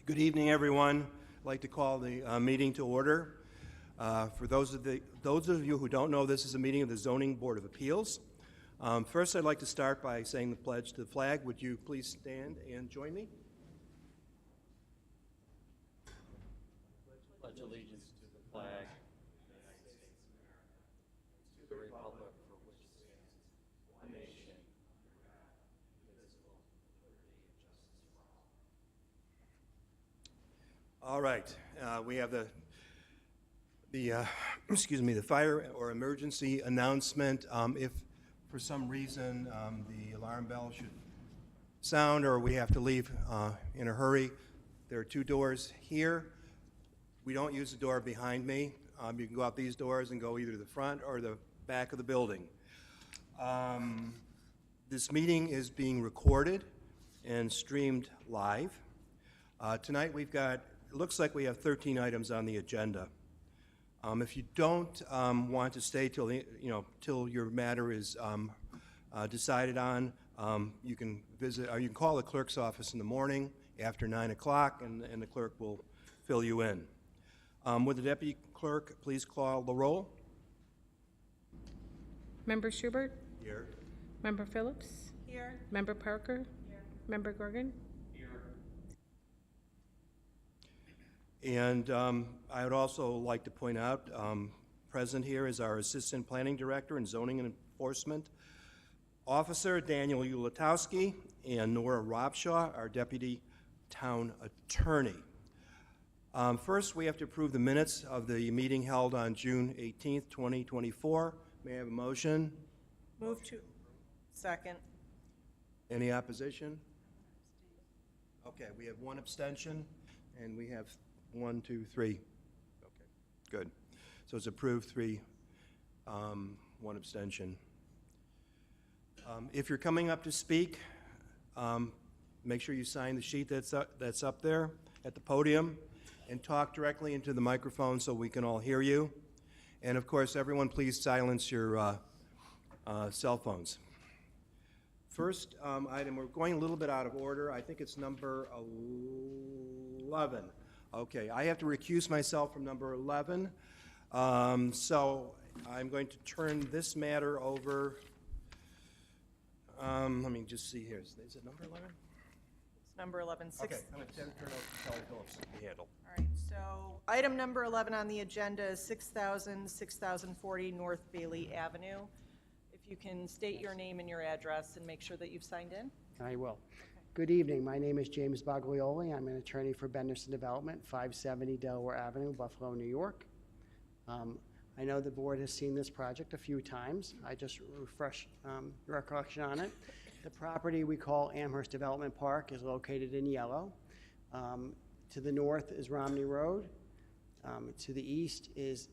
Good evening, everyone. I'd like to call the meeting to order. For those of you who don't know, this is a meeting of the Zoning Board of Appeals. First, I'd like to start by saying the pledge to the flag. Would you please stand and join me? Pledge allegiance to the flag of the United States of America, to the republic for which it stands, one nation, under God, indivisible, with liberty and justice for all. All right. We have the fire or emergency announcement. If for some reason the alarm bell should sound or we have to leave in a hurry, there are two doors here. We don't use the door behind me. You can go out these doors and go either the front or the back of the building. This meeting is being recorded and streamed live. Tonight we've got, it looks like we have 13 items on the agenda. If you don't want to stay till your matter is decided on, you can visit, or you can call the clerk's office in the morning after 9 o'clock, and the clerk will fill you in. Would the deputy clerk please call the roll? Member Schubert? Here. Member Phillips? Here. Member Parker? Here. Member Gorgon? And I would also like to point out, present here is our Assistant Planning Director and Zoning and Enforcement Officer, Daniel Ulatowski, and Nora Robshaw, our Deputy Town Attorney. First, we have to approve the minutes of the meeting held on June 18th, 2024. May I have a motion? Move to. Second. Any opposition? Okay, we have one abstention, and we have 1, 2, 3. Okay, good. So it's approved, 3, 1 abstention. If you're coming up to speak, make sure you sign the sheet that's up there at the podium and talk directly into the microphone so we can all hear you. And of course, everyone please silence your cell phones. First item, we're going a little bit out of order. I think it's number 11. Okay, I have to recuse myself from number 11. So I'm going to turn this matter over. Let me just see here. Is it number 11? It's number 11. Okay, I'm going to turn it over to Kelly Phillips to handle. All right, so item number 11 on the agenda is 6040 North Bailey Avenue. If you can state your name and your address and make sure that you've signed in. I will. Good evening. My name is James Baglioli. I'm an attorney for Benderson Development, 570 Delaware Avenue, Buffalo, New York. I know the board has seen this project a few times. I just refresh your recollection on it. The property we call Amherst Development Park is located in yellow. To the north is Romney Road. To the east is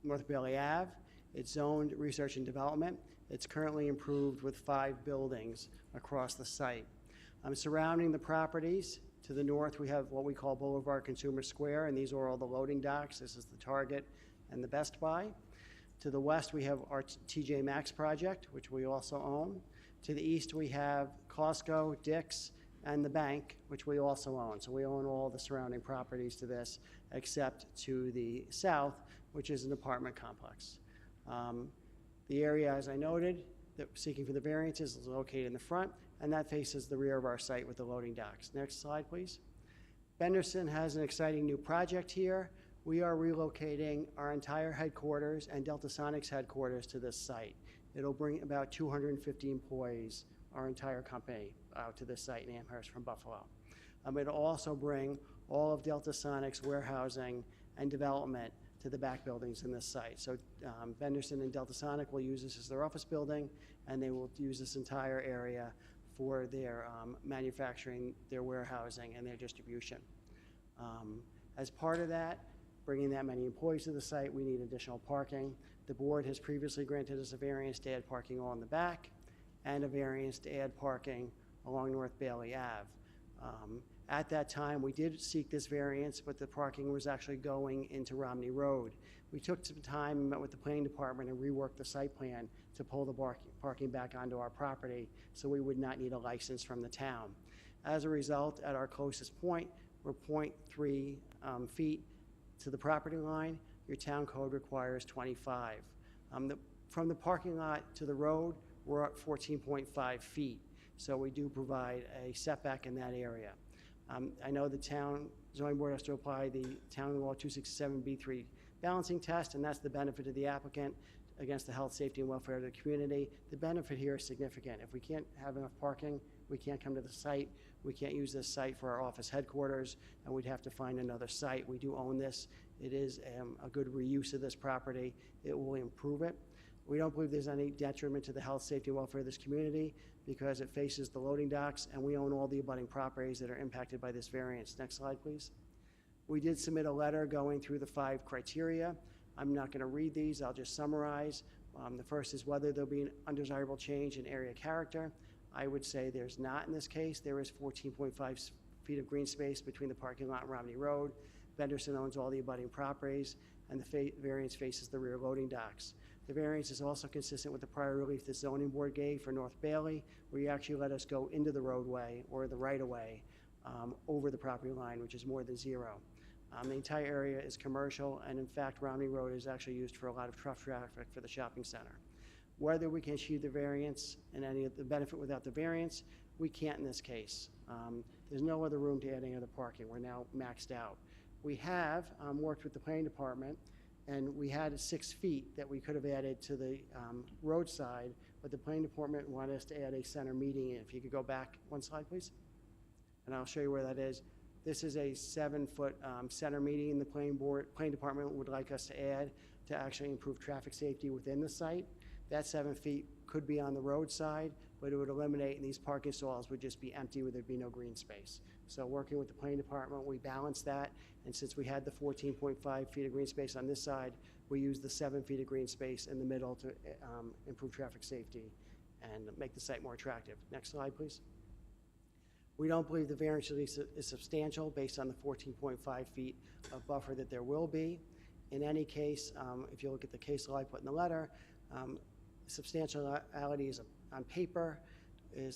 North Bailey Ave. It's zoned research and development. It's currently improved with 5 buildings across the site. Surrounding the properties, to the north we have what we call Boulevard Consumer Square, and these are all the loading docks. This is the Target and the Best Buy. To the west we have our TJ Maxx project, which we also own. To the east we have Costco, Dick's, and the bank, which we also own. So we own all the surrounding properties to this, except to the south, which is an apartment complex. The area, as I noted, that we're seeking for the variances is located in the front, and that faces the rear of our site with the loading docks. Next slide, please. Benderson has an exciting new project here. We are relocating our entire headquarters and Delta Sonics headquarters to this site. It'll bring about 250 employees, our entire company, out to this site in Amherst from Buffalo. It'll also bring all of Delta Sonics warehousing and development to the back buildings in this site. So Benderson and Delta Sonic will use this as their office building, and they will use this entire area for their manufacturing, their warehousing, and their distribution. As part of that, bringing that many employees to the site, we need additional parking. The board has previously granted us a variance to add parking along the back and a variance to add parking along North Bailey Ave. At that time, we did seek this variance, but the parking was actually going into Romney Road. We took some time and met with the planning department and reworked the site plan to pull the parking back onto our property so we would not need a license from the town. As a result, at our closest point, we're .3 feet to the property line. Your town code requires 25. From the parking lot to the road, we're at 14.5 feet. So we do provide a setback in that area. I know the town zoning board has to apply the town law 267B3 balancing test, and that's the benefit to the applicant against the health, safety, and welfare of the community. The benefit here is significant. If we can't have enough parking, we can't come to the site. We can't use this site for our office headquarters, and we'd have to find another site. We do own this. It is a good reuse of this property. It will improve it. We don't believe there's any detriment to the health, safety, and welfare of this community because it faces the loading docks, and we own all the abutting properties that are impacted by this variance. Next slide, please. We did submit a letter going through the 5 criteria. I'm not going to read these. I'll just summarize. The first is whether there'll be an undesirable change in area character. I would say there's not in this case. There is 14.5 feet of green space between the parking lot and Romney Road. Benderson owns all the abutting properties, and the variance faces the rear loading docks. The variance is also consistent with the prior relief the zoning board gave for North Bailey, where you actually let us go into the roadway or the right-of-way over the property line, which is more than 0. The entire area is commercial, and in fact, Romney Road is actually used for a lot of truck traffic for the shopping center. Whether we can achieve the variance and any of the benefit without the variance, we can't in this case. There's no other room to add any other parking. We're now maxed out. We have worked with the planning department, and we had 6 feet that we could have added to the roadside, but the planning department wanted us to add a center meeting. If you could go back one slide, please, and I'll show you where that is. This is a 7-foot center meeting the planning department would like us to add to actually improve traffic safety within the site. That 7 feet could be on the roadside, but it would eliminate, and these parking stalls would just be empty where there'd be no green space. So working with the planning department, we balanced that, and since we had the 14.5 feet of green space on this side, we used the 7 feet of green space in the middle to improve traffic safety and make the site more attractive. Next slide, please. We don't believe the variance release is substantial based on the 14.5 feet of buffer that there will be. In any case, if you look at the case law I put in the letter, substantiality is on paper, there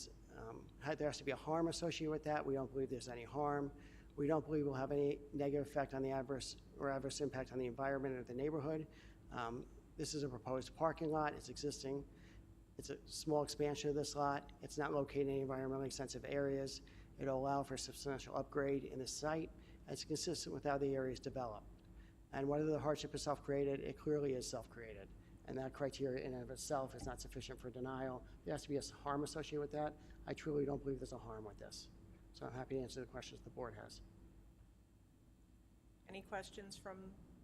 has to be a harm associated with that. We don't believe there's any harm. We don't believe we'll have any negative effect on the adverse impact on the environment or the neighborhood. This is a proposed parking lot. It's existing. It's a small expansion of this lot. It's not located in any environmentally sensitive areas. It'll allow for substantial upgrade in the site. It's consistent with how the area is developed. And whether the hardship is self-created, it clearly is self-created. And that criteria in and of itself is not sufficient for denial. There has to be a harm associated with that. I truly don't believe there's a harm with this. So I'm happy to answer the questions the board has. Any questions from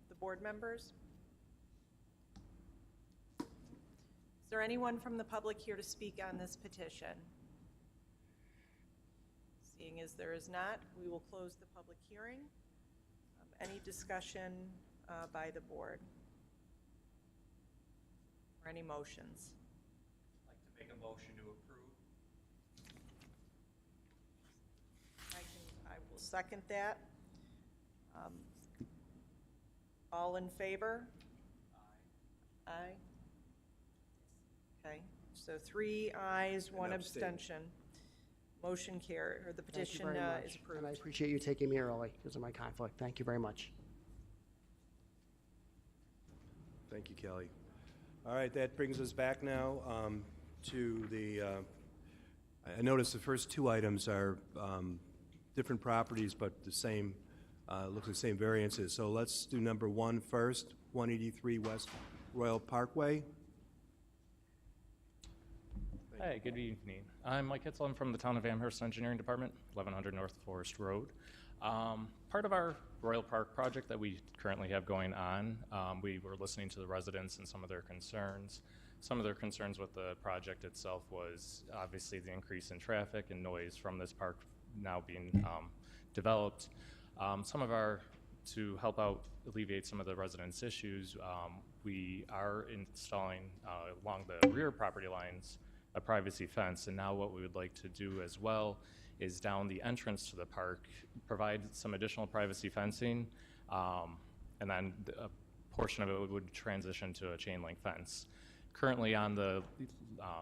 the board members? Is there anyone from the public here to speak on this petition? Seeing as there is not, we will close the public hearing. Any discussion by the board? Or any motions? I'd like to make a motion to approve. I will second that. All in favor? Aye. Aye. Okay, so 3 ayes, 1 abstain. abstention. Motion carried, or the Thank you petition very much. is approved. And I appreciate you taking me early because of my conflict. Thank you very much. Thank you, Kelly. All right, that brings us back now to the, I noticed the first 2 items are different properties, but the same, looks like the same variances. So let's do number 1 first, 183 West Royal Parkway. Hi, good evening. I'm Mike Hitzel. I'm from the Town of Amherst Engineering Department, 1100 North Forest Road. Part of our Royal Park project that we currently have going on, we were listening to the residents and some of their concerns. Some of their concerns with the project itself was obviously the increase in traffic and noise from this park now being developed. To help out alleviate some of the residents' issues, we are installing along the rear property lines a privacy fence, and now what we would like to do as well is down the entrance to the park, provide some additional privacy fencing, and then a portion of it would transition to a chain link fence. currently on the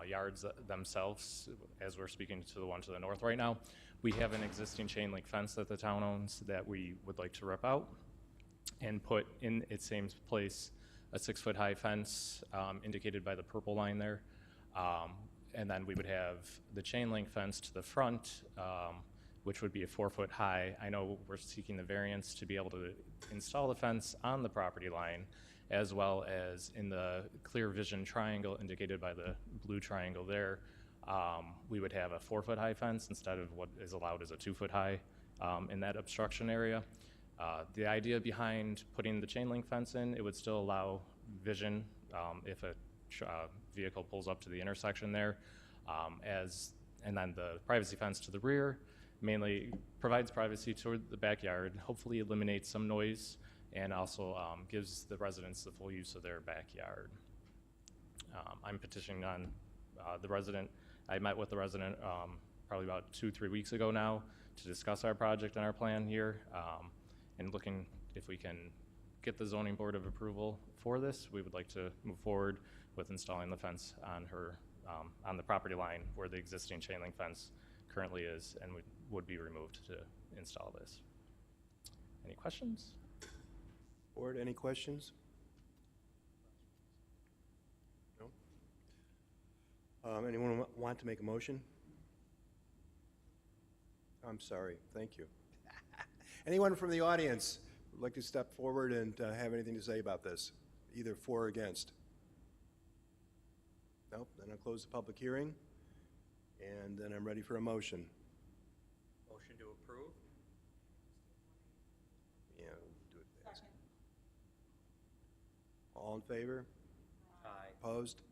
yards themselves, as we're speaking to the one to the north right now, we have an existing chain link fence that the town owns that we would like to rip out and put in its same place a 6-foot high fence indicated by the purple line there. And then we would have the chain link fence to the front, which would be a 4-foot high. I know we're seeking the variance to be able to install the fence on the property line, as well as in the clear vision triangle indicated by the blue triangle there. We would have a 4-foot high fence instead of what is allowed as a 2-foot high in that obstruction area. The idea behind putting the chain link fence in, it would still allow vision if a vehicle pulls up to the intersection there, and then the privacy fence to the rear mainly provides privacy toward the backyard, hopefully eliminates some noise, and also gives the residents the full use of their backyard. I'm petitioning on the resident. I met with the resident probably about 2-3 weeks ago now to discuss our project and our plan here, and looking if we can get the zoning board of approval for this. We would like to move forward with installing the fence on her on the property line where the existing chain link fence currently is, and would be removed to install this. Any questions? Board, any questions? No? Anyone want to make a motion? I'm sorry, thank you. Anyone from the audience would like to step forward and have anything to say about this, either for or against? Nope, then I'll close the public hearing, and then I'm ready for a motion. Motion to approve? Yeah, do it fast. All in favor? Aye. Opposed?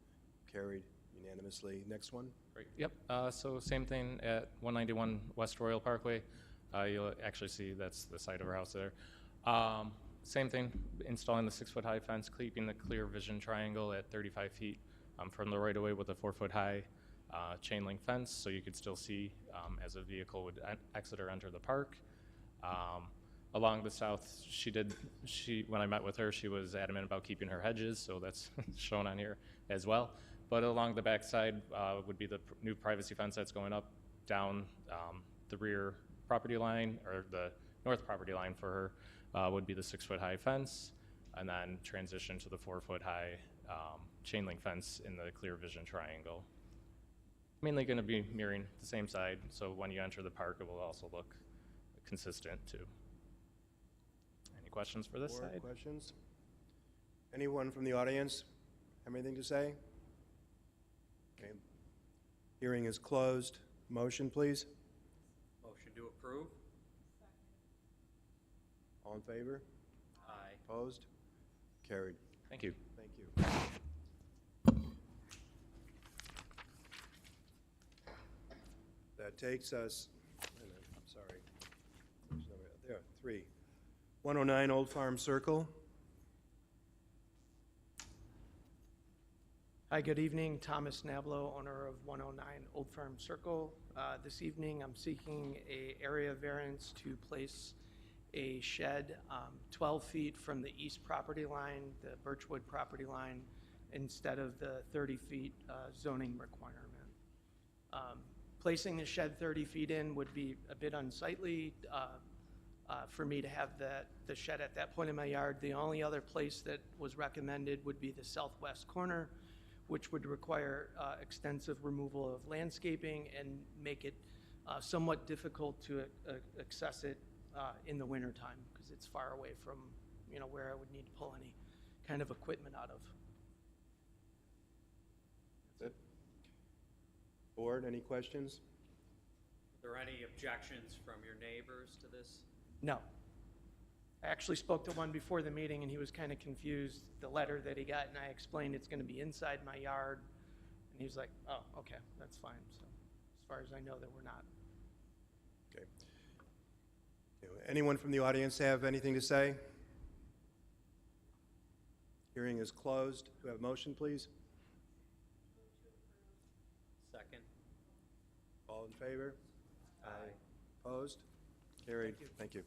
Carried unanimously. Next one? Great. Yep. So same thing at 191 West Royal Parkway. You'll actually see that's the site of our house there. Same thing, installing the 6-foot high fence, keeping the clear vision triangle at 35 feet from the right of way with a 4-foot high chain link fence, so you could still see as a vehicle would exit or enter the park. Along the south, when I met with her, she was adamant about keeping her hedges, so that's shown on here as well. But along the back side would be the new privacy fence that's going up down the rear property line, or the north property line for her, would be the 6-foot high fence, and then transition to the 4-foot high chain link fence in the clear vision triangle. Mainly going to be mirroring the same side, so when you enter the park, it will also look consistent too. Any questions for this Board, side? questions? Anyone from the audience have anything to say? Okay. Hearing is closed. Motion, please. Motion to approve? All in favor? Aye. Opposed? Carried. Thank you. Thank you. That takes us, wait a minute, I'm sorry. There's no- There, 3. 109 Old Farm Circle. Hi, good evening. Thomas Nablo, owner of 109 Old Farm Circle. This evening, I'm seeking a area variance to place a shed 12 feet from the east property line, the Birchwood property line, instead of the 30 feet zoning requirement. Placing the shed 30 feet in would be a bit unsightly for me to have the shed at that point in my yard. The only other place that was recommended would be the southwest corner, which would require extensive removal of landscaping and make it somewhat difficult to access it in the wintertime, because it's far away from, where I would need to pull any kind of equipment out of. That's it. Board, any questions? Are there any objections from your neighbors to this? No. I actually spoke to one before the meeting, and he was kind of confused, the letter that he got, and I explained it's going to be inside my yard, and he was like, oh, okay, that's fine. So as far as I know, that we're not. Okay. Anyone from the audience have anything to say? Hearing is closed. Do we have a motion, please? Second? All in favor? Aye. Opposed? Carried. Thank you.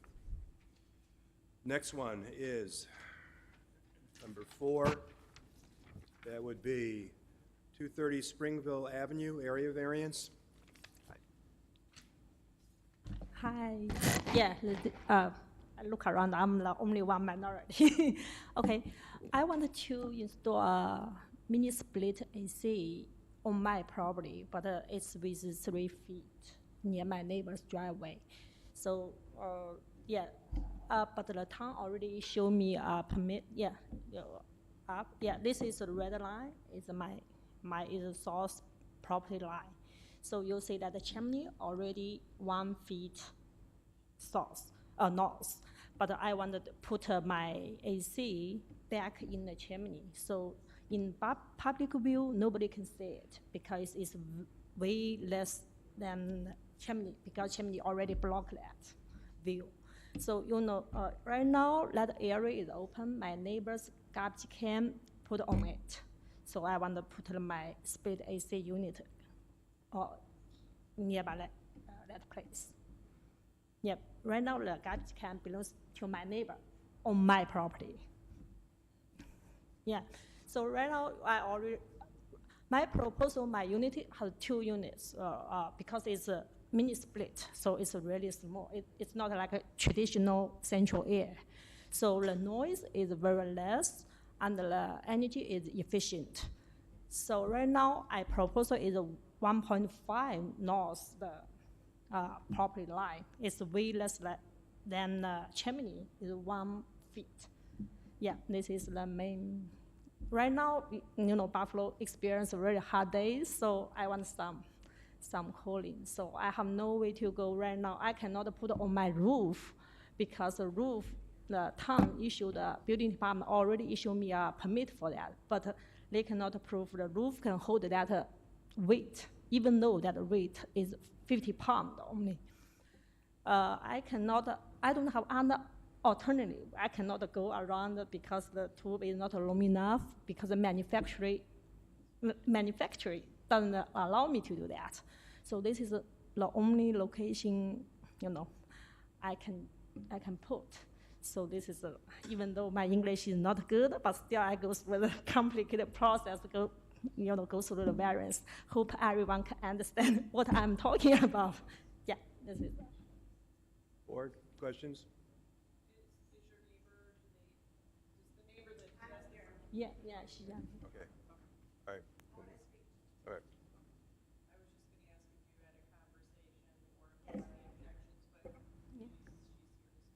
Next one is number 4. That would be 230 Springville Avenue, area variance. Hi. Yeah, I look around, I'm the only one minority. Okay, I wanted to install a mini split AC on my property, but it's with 3 feet near my neighbor's driveway. So, yeah, but the town already showed me a permit, yeah, yeah, this is the red line, is is a source property line. So you see that the chimney already 1 feet south, north, but I wanted to put my AC back in the chimney. So in public view, nobody can see it because it's way less than chimney, because chimney already blocked that view. So right now that area is open, my neighbor's garbage can put on it. So I want to put my split AC unit nearby that place. Yep, right now the garbage can belongs to my neighbor on my property. Yeah, so right now my proposal, my unit has 2 units because it's a mini split, so it's really small. It's not like a traditional central air. So the noise is very less and the energy is efficient. So right now, I propose is a 1.5 north the property line. It's way less than chimney, is 1 feet. Yeah, this is the main. Right now, Buffalo experience very hot days, so I want some cooling. So I have no way to go right now. I cannot put on my roof because the roof, the town issued, the building department already issued me a permit for that, but they cannot prove the roof can hold that weight, even though that weight is 50 pounds only. I don't have other alternative. I cannot go around because the tube is not long enough, because the manufacturing doesn't allow me to do that. So this is the only location, I can put. So this is, even though my English is not good, but still I go through the complicated process, go through the variance. Hope everyone can understand what I'm talking about. Yeah, this is. Board, questions? Yeah, she's. Okay. All right. All right.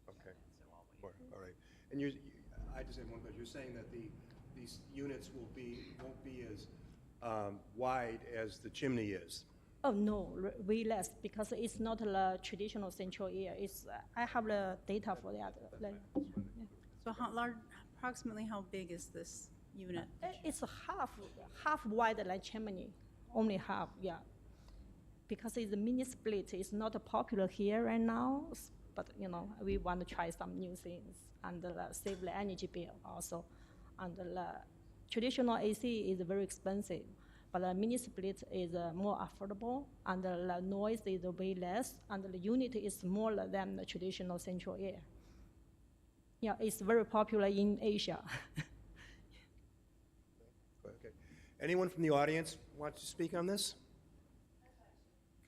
Okay. All right. And I just have one question. You're saying that these units won't be as wide as the chimney is? Oh no, way less, because it's not the traditional central air. It's I have the data for that. So how large, approximately how big is this unit? It's half wide like chimney, only half, yeah. Because it's a mini split, it's not popular here right now, but we want to try some new things and save the energy bill also. And the traditional AC is very expensive, but the mini split is more affordable, and the noise is way less, and the unit is smaller than the traditional central air. Yeah, it's very popular in Asia. Okay. Anyone from the audience want to speak on this?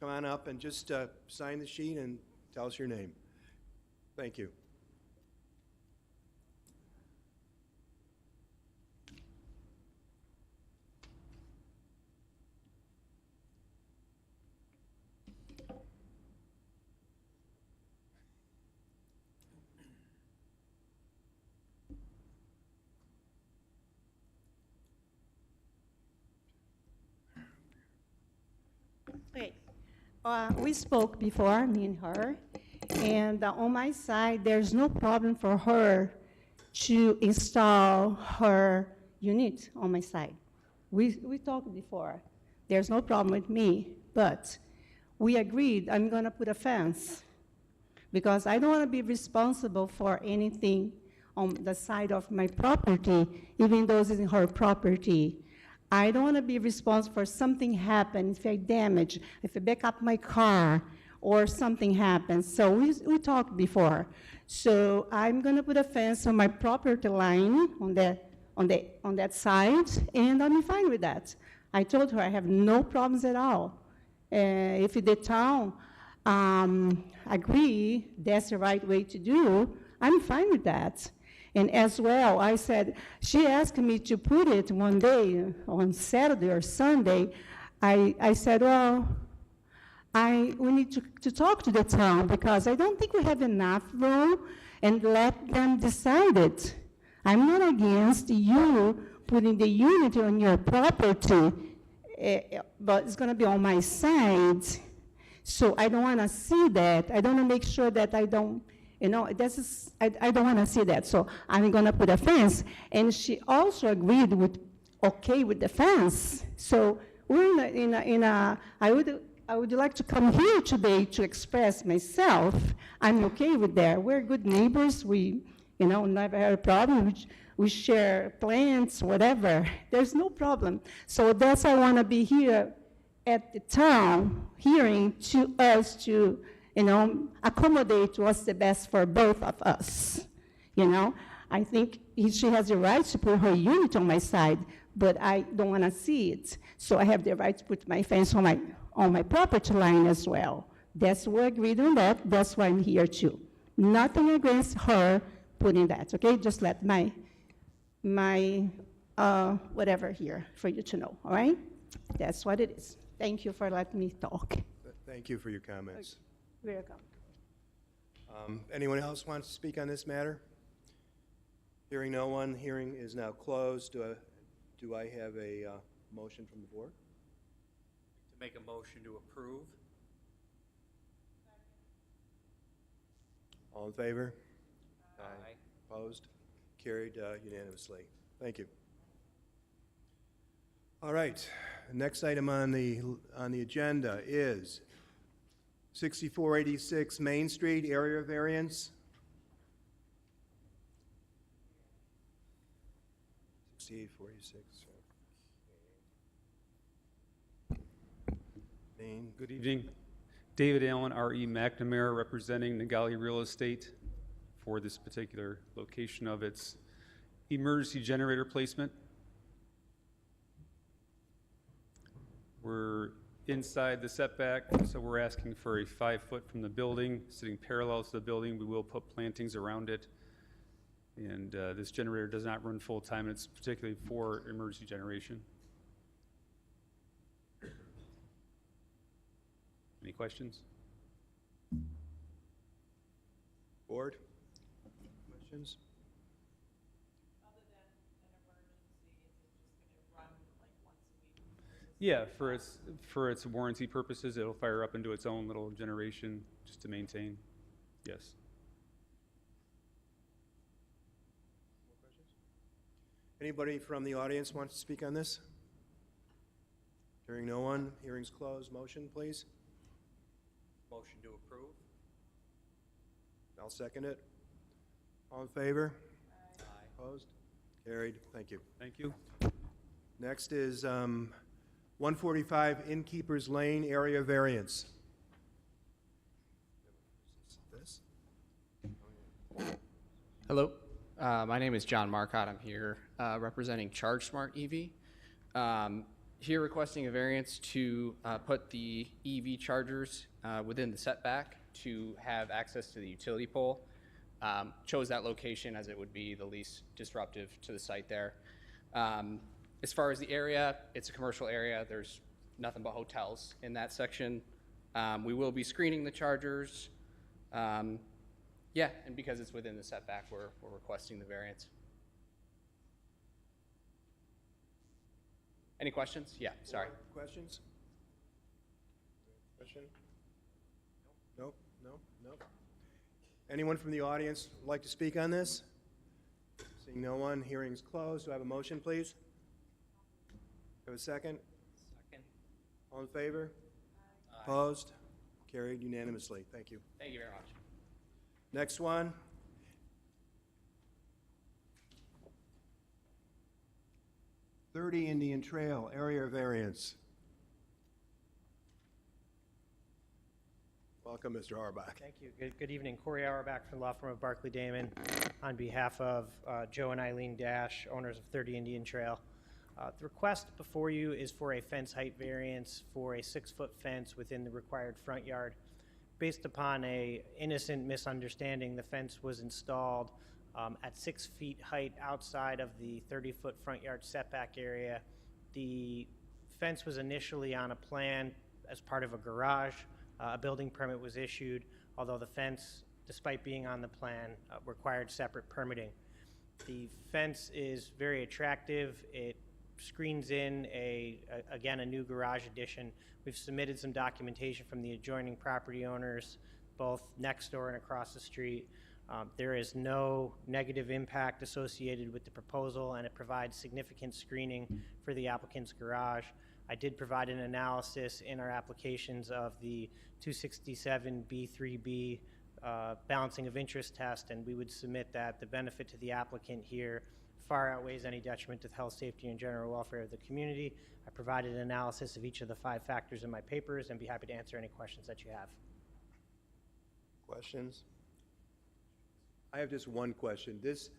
Come on up and just sign the sheet and tell us your name. Thank you. Okay. We spoke before, me and her, and on my side, there's no problem for her to install her unit on my side. We talked before. There's no problem with me, but we agreed I'm going to put a fence because I don't want to be responsible for anything on the side of my property, even though it's in her property. I don't want to be responsible for something happen, if I damage, if I back up my car, or something happens. So we talked before. So I'm going to put a fence on my property line on that side, and I'm fine with that. I told her I have no problems at all. If the town agree that's the right way to do, I'm fine with that. And as well, I said, she asked me to put it one day on Saturday or Sunday. I said, well, we need to talk to the town because I don't think we have enough room and let them decide it. I'm not against you putting the unit on your property, but it's going to be on my side. So I don't want to see that. I don't want to make sure that I don't, I don't want to see that. So I'm going to put a fence. And she also agreed with, okay with the fence. So we're I would like to come here today to express myself. I'm okay with that. We're good neighbors. We, never had a problem. We share plants, whatever. There's no problem. So that's why I want to be here at the town, hearing to us to, accommodate what's the best for both of us. I think she has the right to put her unit on my side, but I don't want to see it. So I have the right to put my fence on my property line as well. That's we agreed on that. That's why I'm here too. Nothing against her putting that, okay? Just let my whatever here for you to know, all right? That's what it is. Thank you for letting me talk. Thank you for your comments. Welcome. Anyone else wants to speak on this matter? Hearing no one, hearing is now closed. Do I have a motion from the board? To make a motion to approve. All in favor? Aye. Opposed? Carried unanimously. Thank you. All right. The next item on the agenda is 6486 Main Street area variance. 6846. Name. Good evening. David Allen, R.E. McNamara, representing Nagali Real Estate for this particular location of its emergency generator placement. We're inside the setback, so we're asking for a 5-foot from the building, sitting parallel to the building. We will put plantings around it. And this generator does not run full-time, and it's particularly for emergency generation. Any questions? Board? Questions? Yeah, for its warranty purposes, it'll fire up into its own little generation just to maintain. Yes. Anybody from the audience wants to speak on this? Hearing no one, hearing's closed. Motion, please. Motion to approve. I'll second it. All in favor? Aye. Opposed? Carried. Thank you. Thank you. Next is 145 Innkeepers Lane area variance. This? Hello, my name is John Marcotte. I'm here representing ChargeSmart EV. Here requesting a variance to put the EV chargers within the setback to have access to the utility pole. Chose that location as it would be the least disruptive to the site there. As far as the area, it's a commercial area. There's nothing but hotels in that section. We will be screening the chargers. Yeah, and because it's within the setback, we're requesting the variance. Any questions? Yeah, sorry. Questions? Question? Nope, nope, nope. Anyone from the audience would like to speak on this? Seeing no one, hearing's closed. Do I have a motion, please? Have a second? Second. All in favor? Aye. Opposed? Carried unanimously. Thank you. Thank you very much. Next one. .30 Indian Trail area variance. Welcome, Mr. Auerbach. Thank you. Good evening. Corey Auerbach from the law firm of Barclay Damon on behalf of Joe and Eileen Dash, owners of 30 Indian Trail. The request before you is for a fence height variance for a 6-foot fence within the required front yard. Based upon a innocent misunderstanding, the fence was installed at 6 feet height outside of the 30-foot front yard setback area. The fence was initially on a plan as part of a garage. A building permit was issued, although the fence, despite being on the plan, required separate permitting. The fence is very attractive. It screens in again, a new garage addition. We've submitted some documentation from the adjoining property owners, both next door and across the street. There is no negative impact associated with the proposal, and it provides significant screening for the applicant's garage. I did provide an analysis in our applications of the 267B3B balancing of interest test, and we would submit that the benefit to the applicant here far outweighs any detriment to the health, safety, and general welfare of the community. I provided an analysis of each of the 5 factors in my papers and be happy to answer any questions that you have. Questions? I have just one question. This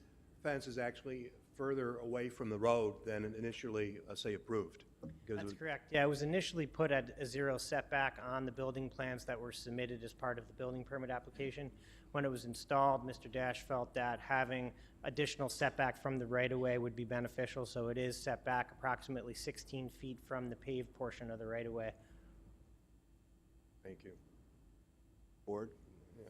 fence is actually further away from the road than initially, say, approved. That's correct. Yeah, it was initially put at a 0 setback on the building plans that were submitted as part of the building permit application. When it was installed, Mr. Dash felt that having additional setback from the right-of-way would be beneficial, so it is set back approximately 16 feet from the paved portion of the right-of-way. Thank you. Board? Yeah.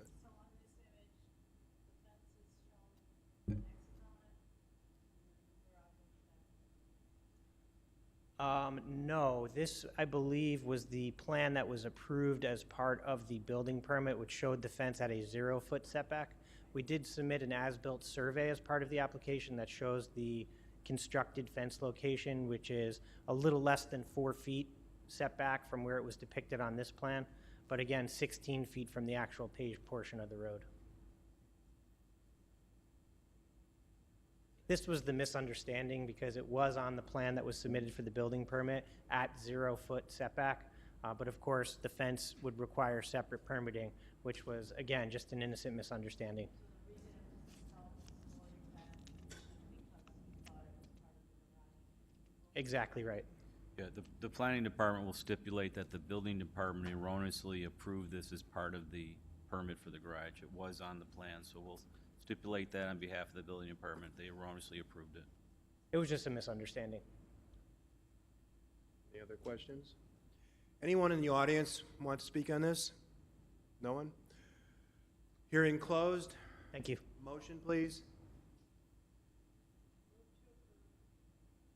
No, this, I believe, was the plan that was approved as part of the building permit, which showed the fence at a 0-foot setback. We did submit an as-built survey as part of the application that shows the constructed fence location, which is a little less than 4 feet setback from where it was depicted on this plan, but again, 16 feet from the actual paved portion of the road. This was the misunderstanding because it was on the plan that was submitted for the building permit at 0-foot setback. But of course, the fence would require separate permitting, which was, again, just an innocent misunderstanding. Exactly right. Yeah, the planning department will stipulate that the building department erroneously approved this as part of the permit for the garage. It was on the plan, so we'll stipulate that on behalf of the building department. They erroneously approved it. It was just a misunderstanding. Any other questions? Anyone in the audience want to speak on this? No one? Hearing closed. Thank you. Motion, please.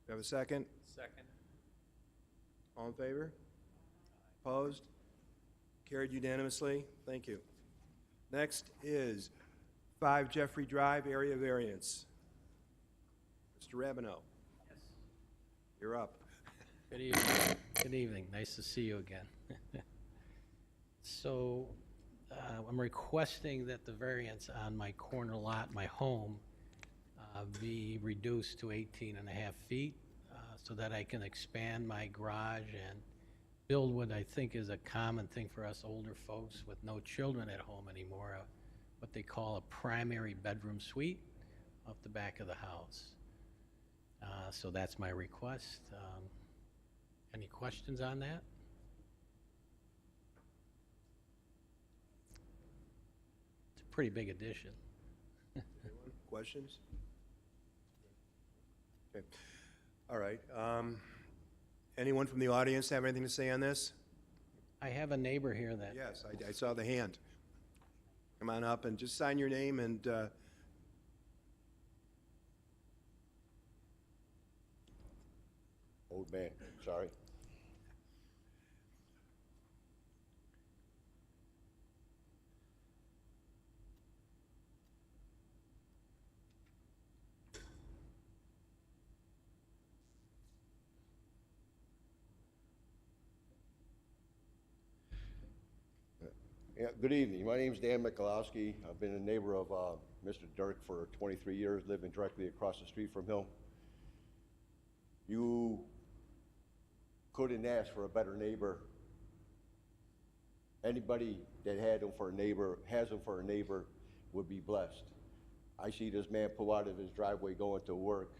Do you have a second? Second. All in favor? Opposed? Carried unanimously. Thank you. Next is 5 Jeffrey Drive, area variance. Mr. Rabineau. Yes. You're up. Good evening. Good evening. Nice to see you again. So I'm requesting that the variance on my corner lot, my home, be reduced to 18 and a half feet so that I can expand my garage and build what I think is a common thing for us older folks with no children at home anymore, what they call a primary bedroom suite off the back of the house. So that's my request. Any questions on that? It's a pretty big addition. Anyone? Questions? Okay. All right. Anyone from the audience have anything to say on this? I have a neighbor here that... Yes, I saw the hand. Come on up and just sign your name and Old man, sorry. Yeah, good evening. My name's Dan Mikulowski. I've been a neighbor of Mr. Dirk for 23 years, living directly across the street from him. You couldn't ask for a better neighbor. Anybody that had him for a neighbor, has him for a neighbor, would be blessed. I see this man pull out of his driveway going to work,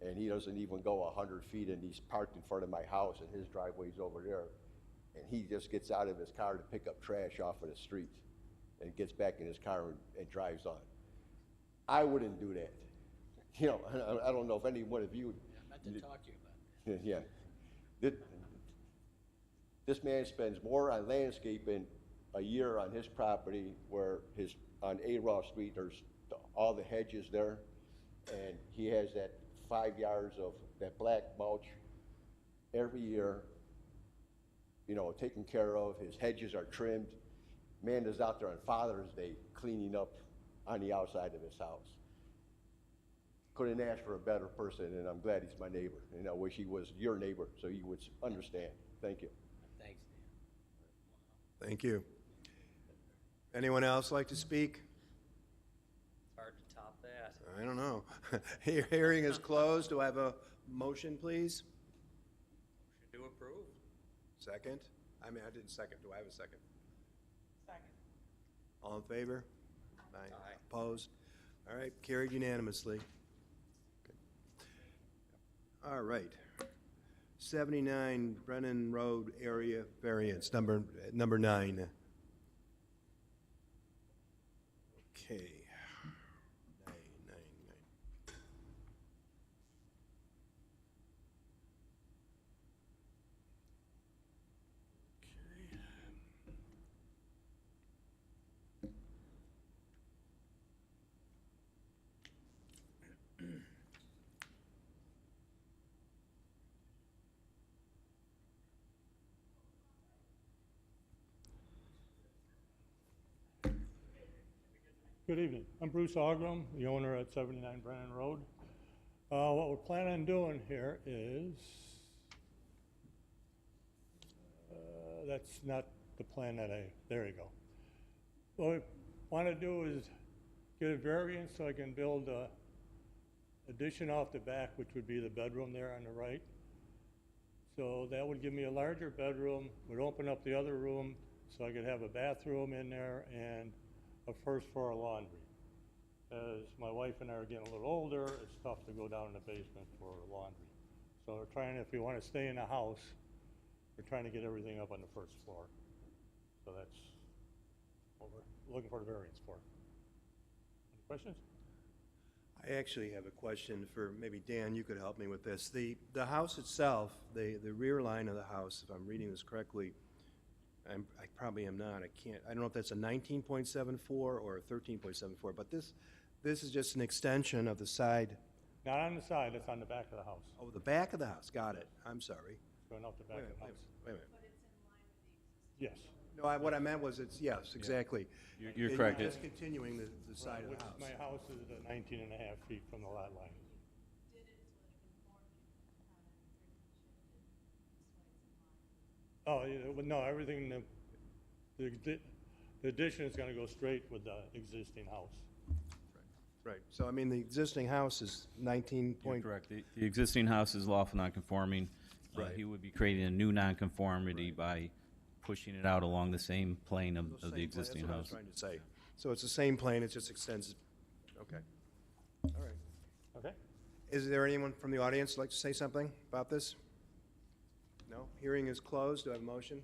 and he doesn't even go 100 feet, and he's parked in front of my house, and his driveway's over there. And he just gets out of his car to pick up trash off of the street and gets back in his car and drives on. I wouldn't do that. You know, I don't know if any one of you. I meant to talk to you about it. Yeah. This man spends more on landscaping a year on his property where on A-Raw Street, there's all the hedges there, and he has that 5 yards of that black mulch every year, you know, taken care of. His hedges are trimmed. Man is out there on Father's Day cleaning up on the outside of his house. Couldn't ask for a better person, and I'm glad he's my neighbor, and I wish he was your neighbor so you would understand. Thank you. Thanks, Dan. Thank you. Anyone else like to speak? It's hard to top that. I don't know. Hearing is closed. Do I have a motion, please? Motion to approve. Second? I mean, I didn't second. Do I have a second? Second. All in favor? Aye. Opposed? All right, carried unanimously. Good. All right. 79 Brennan Road area variance, number 9. Okay. 9. Good evening. I'm Bruce Ogrum, the owner at 79 Brennan Road. What we're planning on doing here is, that's not the plan that there you go. What we want to do is get a variance so I can build a addition off the back, which would be the bedroom there on the right. So that would give me a larger bedroom, would open up the other room so I could have a bathroom in there and a first floor laundry. As my wife and I are getting a little older, it's tough to go down in the basement for laundry. So we're trying, if we want to stay in the house, we're trying to get everything up on the first floor. So that's what we're looking for the variance for. Any questions? I actually have a question for, maybe Dan, you could help me with this. The house itself, the rear line of the house, if I'm reading this correctly, I probably am not. I don't know if that's a 19.74 or a 13.74, but this is just an extension of the side. Not on the side, it's on the back of the house. Oh, the back of the house. Got it. I'm sorry. Going up the back of the house. Wait a minute. Yes. No, what I meant was yes, exactly. You're correct. Just continuing the side of the house. My house is at 19 and a half feet from the lot line. Oh, yeah, well, no, everything, the addition is gonna go straight with the existing house. Right. So, I mean, the existing house is 19 You're point. correct. The existing house is lawful nonconforming. Right. He would be creating a new nonconformity by pushing it out along the same plane of Same the plan, existing that's what I was house. trying to say. So it's the same plane, it just extends. Okay. All right. Okay? Is there anyone from the audience who'd like to say something about this? No? Hearing is closed. Do I have a motion?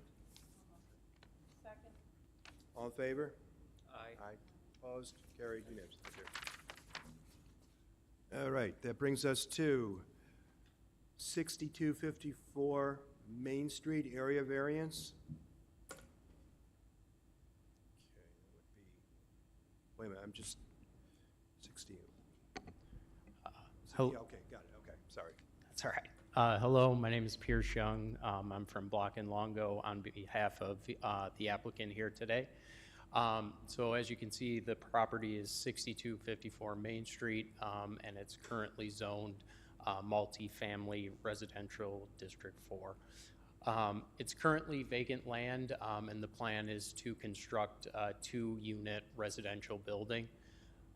Second. All in favor? Aye. Aye. Opposed? Carried unanimously. Thank you. All right, that brings us to 6254 Main Street area variance. Okay, that would be, wait a minute, I'm just, 16. Hello. Okay, got it, okay, sorry. That's all right. Hello, my name is Pierce Young. I'm from Block and Longo on behalf of the applicant here today. So as you can see, the property is 6254 Main Street, and it's currently zoned multifamily residential District 4. It's currently vacant land, and the plan is to construct a 2-unit residential building.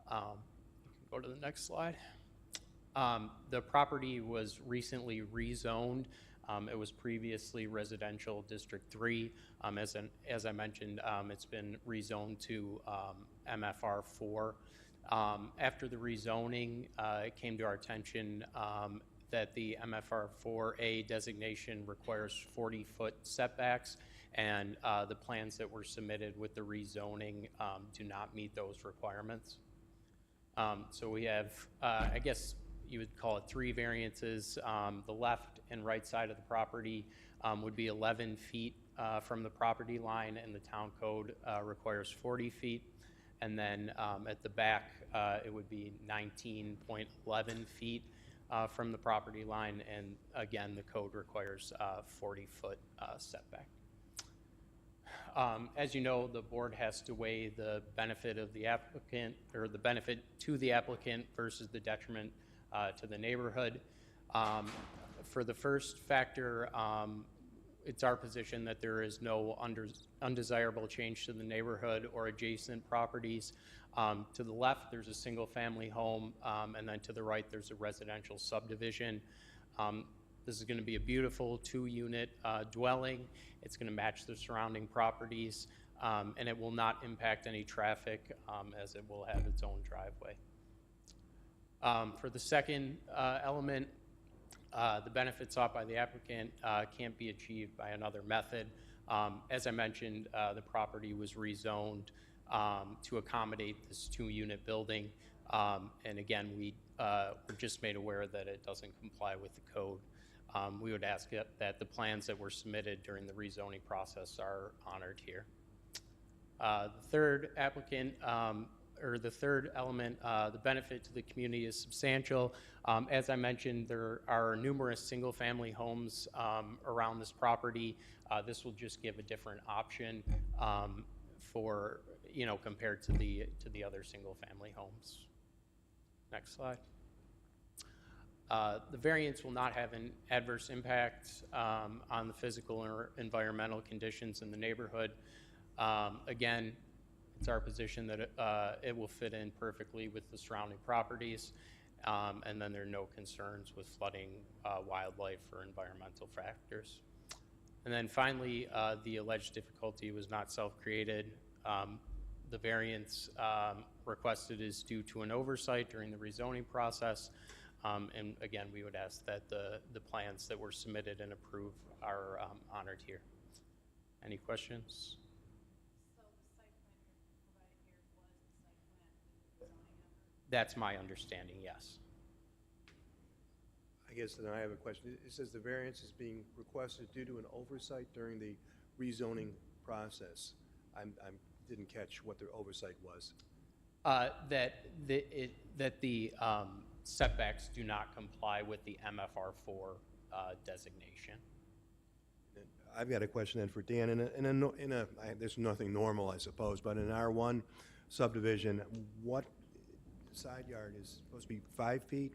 Go to the next slide. The property was recently rezoned. It was previously residential District 3. As I mentioned, it's been rezoned to MFR 4. After the rezoning, it came to our attention that the MFR4A designation requires 40-foot setbacks, and the plans that were submitted with the rezoning do not meet those requirements. So we have, I guess you would call it 3 variances. The left and right side of the property would be 11 feet from the property line, and the town code requires 40 feet. And then at the back, it would be 19.11 feet from the property line, and again, the code requires 40-foot setback. As you know, the board has to weigh the benefit of the applicant, or the benefit to the applicant versus the detriment to the neighborhood. For the first factor, it's our position that there is no undesirable change to the neighborhood or adjacent properties. To the left, there's a single-family home, and then to the right, there's a residential subdivision. This is going to be a beautiful 2-unit dwelling. It's going to match the surrounding properties, and it will not impact any traffic as it will have its own driveway. For the second element, the benefits sought by the applicant can't be achieved by another method. As I mentioned, the property was rezoned to accommodate this 2-unit building, and again, we were just made aware that it doesn't comply with the code. We would ask that the plans that were submitted during the rezoning process are honored here. The third applicant, or the third element, the benefit to the community is substantial. As I mentioned, there are numerous single-family homes around this property. This will just give a different option for, compared to the other single-family homes. Next slide. The variance will not have an adverse impact on the physical or environmental conditions in the neighborhood. Again, it's our position that it will fit in perfectly with the surrounding properties, and then there are no concerns with flooding, wildlife, or environmental factors. And then finally, the alleged difficulty was not self-created. The variance requested is due to an oversight during the rezoning process. And again, we would ask that the plans that were submitted and approved are honored here. Any questions? That's my understanding, yes. I guess then I have a question. It says the variance is being requested due to an oversight during the rezoning process. I didn't catch what the oversight was. That the setbacks do not comply with the MFR4 designation. I've got a question then for Dan. There's nothing normal, I suppose, but in R1 subdivision, what side yard is supposed to be 5 feet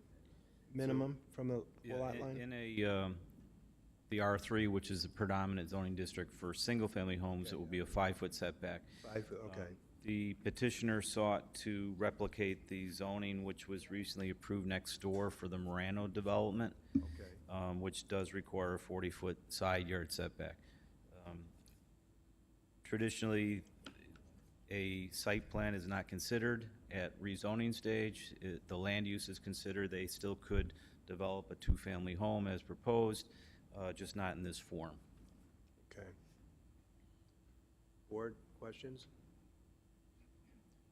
minimum from the lot line? In the R3, which is the predominant zoning district for single-family homes, it will be a 5-foot setback. 5 foot, okay. The petitioner sought to replicate the zoning which was recently approved next door for the Morano development, which does require a 40-foot side yard setback. Traditionally, a site plan is not considered at rezoning stage. The land use is considered. They still could develop a 2-family home as proposed, just not in this form. Okay. Board, questions?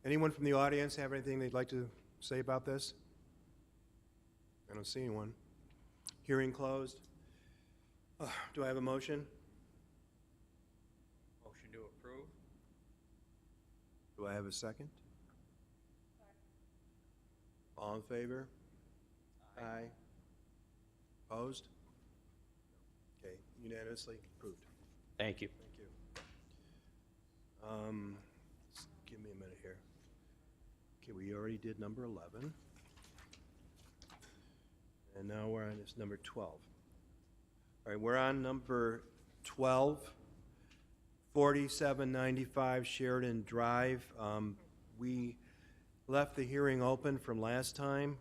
Anyone from the audience have anything they'd like to say about this? I don't see anyone. Hearing closed. Do I have a motion? Motion to approve. Do I have a second? All in favor? Aye. Opposed? Okay, unanimously approved. Thank you. Thank you. Just give me a minute here. Okay, we already did number 11. And now we're on this number 12. All right, we're on number 12, 4795 Sheridan Drive. We left the hearing open from last time.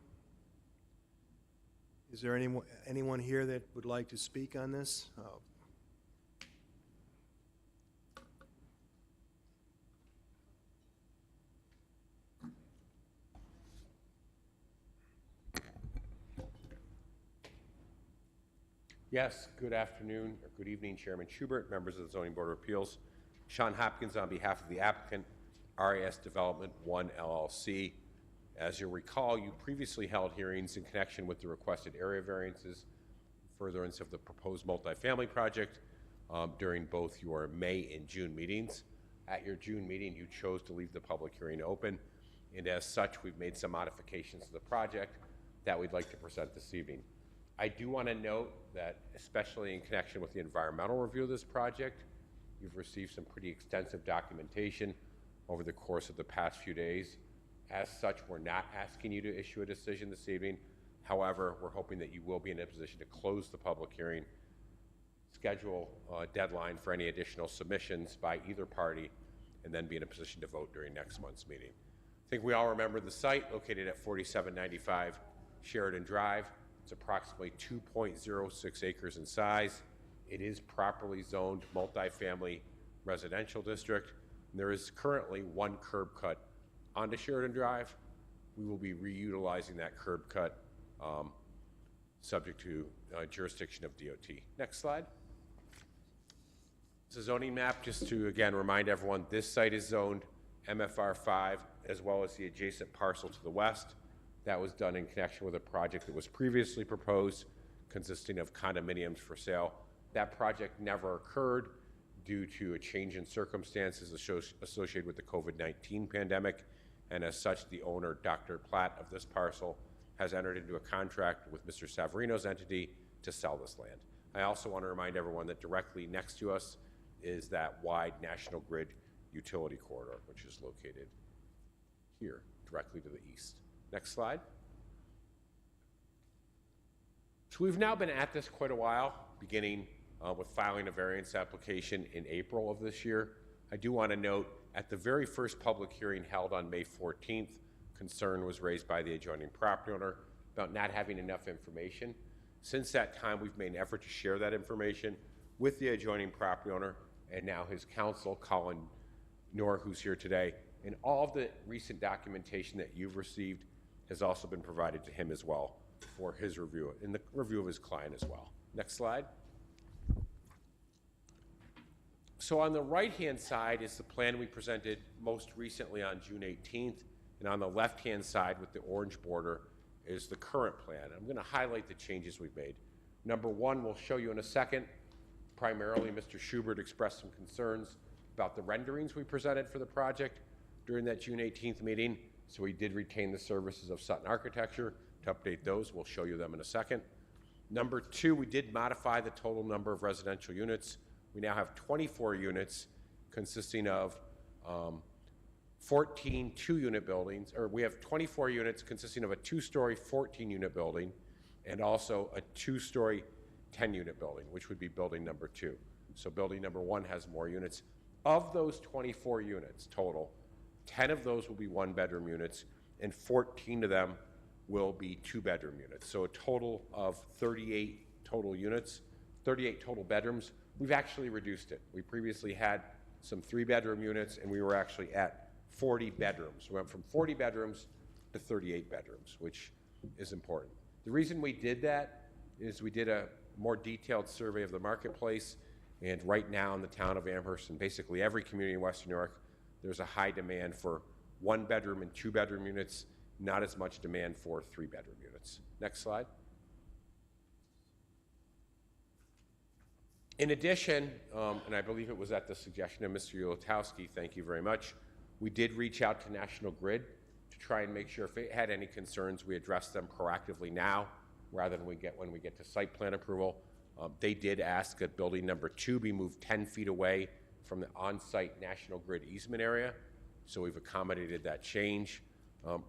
Is there anyone here that would like to speak on this? Yes, good afternoon, or good evening, Chairman Schubert, members of the Zoning Board of Appeals. Sean Hopkins on behalf of the applicant, RAS Development 1 LLC. As you'll recall, you previously held hearings in connection with the requested area variances, furtherance of the proposed multifamily project during both your May and June meetings. At your June meeting, you chose to leave the public hearing open, and as such, we've made some modifications to the project that we'd like to present this evening. I do want to note that, especially in connection with the environmental review of this project, you've received some pretty extensive documentation over the course of the past few days. As such, we're not asking you to issue a decision this evening. However, we're hoping that you will be in a position to close the public hearing, schedule a deadline for any additional submissions by either party, and then be in a position to vote during next month's meeting. I think we all remember the site located at 4795 Sheridan Drive. It's approximately 2.06 acres in size. It is properly zoned multifamily residential district. And there is currently one curb cut onto Sheridan Drive. We will be reutilizing that curb cut subject to jurisdiction of DOT. Next slide. It's a zoning map just to, again, remind everyone this site is zoned MFR 5 as well as the adjacent parcel to the west. That was done in connection with a project that was previously proposed consisting of condominiums for sale. That project never occurred due to a change in circumstances associated with the COVID-19 pandemic, and as such, the owner, Dr. Platt, of this parcel has entered into a contract with Mr. Savarino's entity to sell this land. I also want to remind everyone that directly next to us is that wide National Grid utility corridor, which is located here, directly to the east. Next slide. So we've now been at this quite a while, beginning with filing a variance application in April of this year. I do want to note, at the very first public hearing held on May 14th, concern was raised by the adjoining property owner about not having enough information. Since that time, we've made an effort to share that information with the adjoining property owner and now his counsel, Colin Knorr, who's here today. And all of the recent documentation that you've received has also been provided to him as well for his review and the review of his client as well. Next slide. So on the right-hand side is the plan we presented most recently on June 18th, and on the left-hand side with the orange border is the current plan. I'm going to highlight the changes we've made. Number one, we'll show you in a second. Primarily, Mr. Schubert expressed some concerns about the renderings we presented for the project during that June 18th meeting, so we did retain the services of Sutton Architecture to update those. We'll show you them in a second. Number two, we did modify the total number of residential units. We now have 24 units consisting of 14 two-unit buildings, or we have 24 units consisting of a two-story 14-unit building and also a two-story 10-unit building, which would be building number 2. So building number 1 has more units. Of those 24 units total, 10 of those will be one-bedroom units and 14 of them will be two-bedroom units. So a total of 38 total units, 38 total bedrooms. We've actually reduced it. We previously had some 3-bedroom units, and we were actually at 40 bedrooms. We went from 40 bedrooms to 38 bedrooms, which is important. The reason we did that is we did a more detailed survey of the marketplace, and right now in the town of Amherst and basically every community in Western New York, there's a high demand for 1-bedroom and 2-bedroom units, not as much demand for 3-bedroom units. Next slide. In addition, and I believe it was at the suggestion of Mr. Ulatowski, thank you very much, we did reach out to National Grid to try and make sure if it had any concerns, we address them proactively now rather than when we get to site plan approval. They did ask that building number 2 be moved 10 feet away from the on-site National Grid easement area, so we've accommodated that change.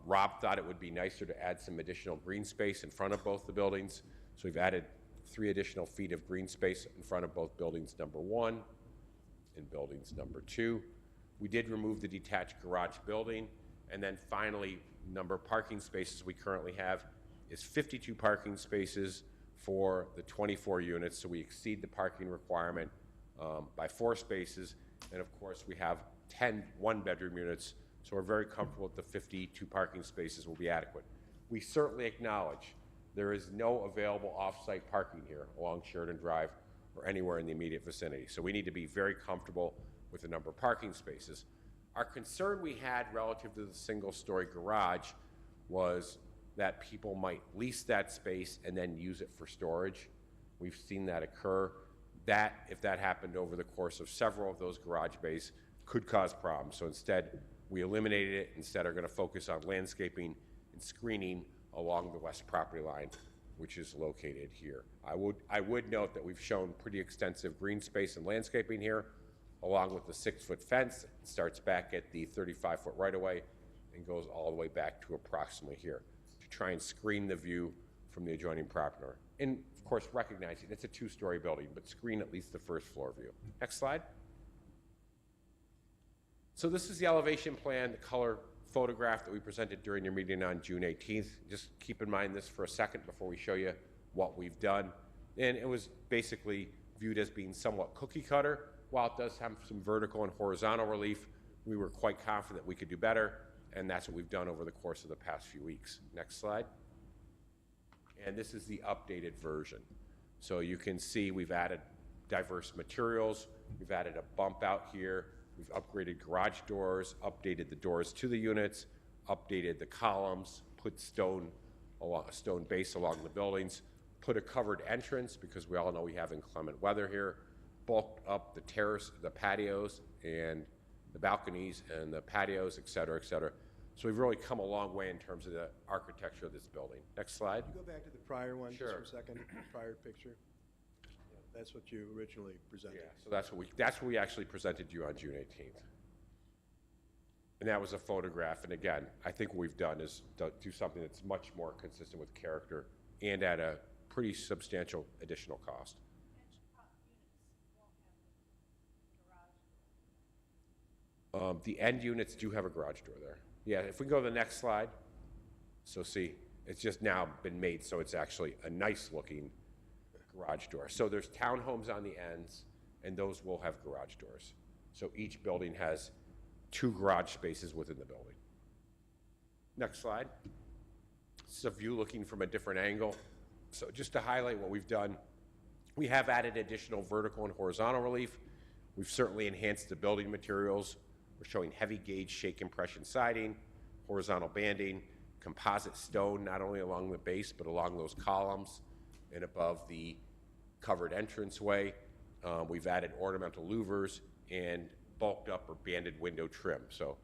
Rob thought it would be nicer to add some additional green space in front of both the buildings, so we've added 3 additional feet of green space in front of both buildings number 1 and buildings number 2. We did remove the detached garage building, and then finally, number of parking spaces we currently have is 52 parking spaces for the 24 units, so we exceed the parking requirement by 4 spaces, and of course we have 10 one-bedroom units, so we're very comfortable that the 52 parking spaces will be adequate. We certainly acknowledge There is no available off-site parking here along Sheridan Drive or anywhere in the immediate vicinity. So we need to be very comfortable with the number of parking spaces. Our concern we had relative to the single-story garage was that people might lease that space and then use it for storage. We've seen that occur. That, if that happened over the course of several of those garage bays, could cause problems. So instead, we eliminated it. Instead, are going to focus on landscaping and screening along the west property line, which is located here. I would note that we've shown pretty extensive green space and landscaping here, along with the 6-foot fence. It starts back at the 35-foot right-of-way and goes all the way back to approximately here to try and screen the view from the adjoining property owner. And of course, recognizing it's a 2-story building, but screen at least the first floor view. Next slide. So this is the elevation plan, the color photograph that we presented during your meeting on June 18th. Just keep in mind this for a second before we show you what we've done. And it was basically viewed as being somewhat cookie cutter. While it does have some vertical and horizontal relief, we were quite confident we could do better, and that's what we've done over the course of the past few weeks. Next slide. And this is the updated version. So you can see we've added diverse materials. We've added a bump out here. We've upgraded garage doors, updated the doors to the units, updated the columns, put stone base along the buildings, put a covered entrance because we all know we have inclement weather here, bulked up the terrace, the patios, and the balconies and the patios, et cetera, et cetera. So we've really come a long way in terms of the architecture of this building. Next slide. Can you go back to the prior one Sure. just for a second, prior picture? That's what you originally presented. Yeah, so that's what we actually presented you on June 18th. And that was a photograph. And again, I think what we've done is do something that's much more consistent with character and at a pretty substantial additional cost. The end units do have a garage door there. Yeah, if we go to the next slide. So see, it's just now been made so it's actually a nice looking garage door. So there's townhomes on the ends, and those will have garage doors. So each building has 2 garage spaces within the building. Next slide. This is a view looking from a different angle. So just to highlight what we've done, we have added additional vertical and horizontal relief. We've certainly enhanced the building materials. We're showing heavy gauge shake compression siding, horizontal banding, composite stone, not only along the base, but along those columns and above the covered entranceway. We've added ornamental louvers and bulked up or banded window trim. So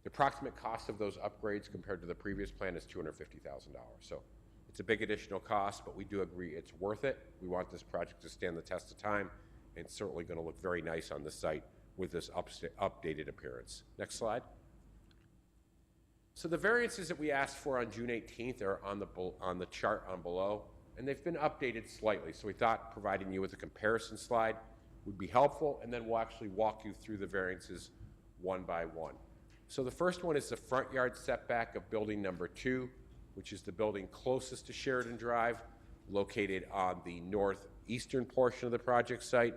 the approximate cost of those upgrades compared to the previous plan is $250,000. So it's a big additional cost, but we do agree it's worth it. We want this project to stand the test of time, and it's certainly going to look very nice on the site with this updated appearance. Next slide. So the variances that we asked for on June 18th are on the chart on below, and they've been updated slightly. So we thought providing you with a comparison slide would be helpful, and then we'll actually walk you through the variances one by one. So the first one is the front yard setback of building number 2, which is the building closest to Sheridan Drive, located on the northeastern portion of the project site.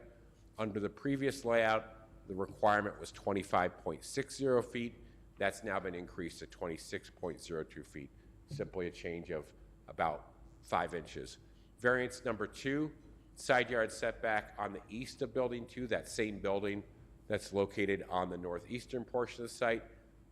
Under the previous layout, the requirement was 25.60 feet. That's now been increased to 26.02 feet, simply a change of about 5 inches. Variance number 2, side yard setback on the east of building 2, that same building that's located on the northeastern portion of the site.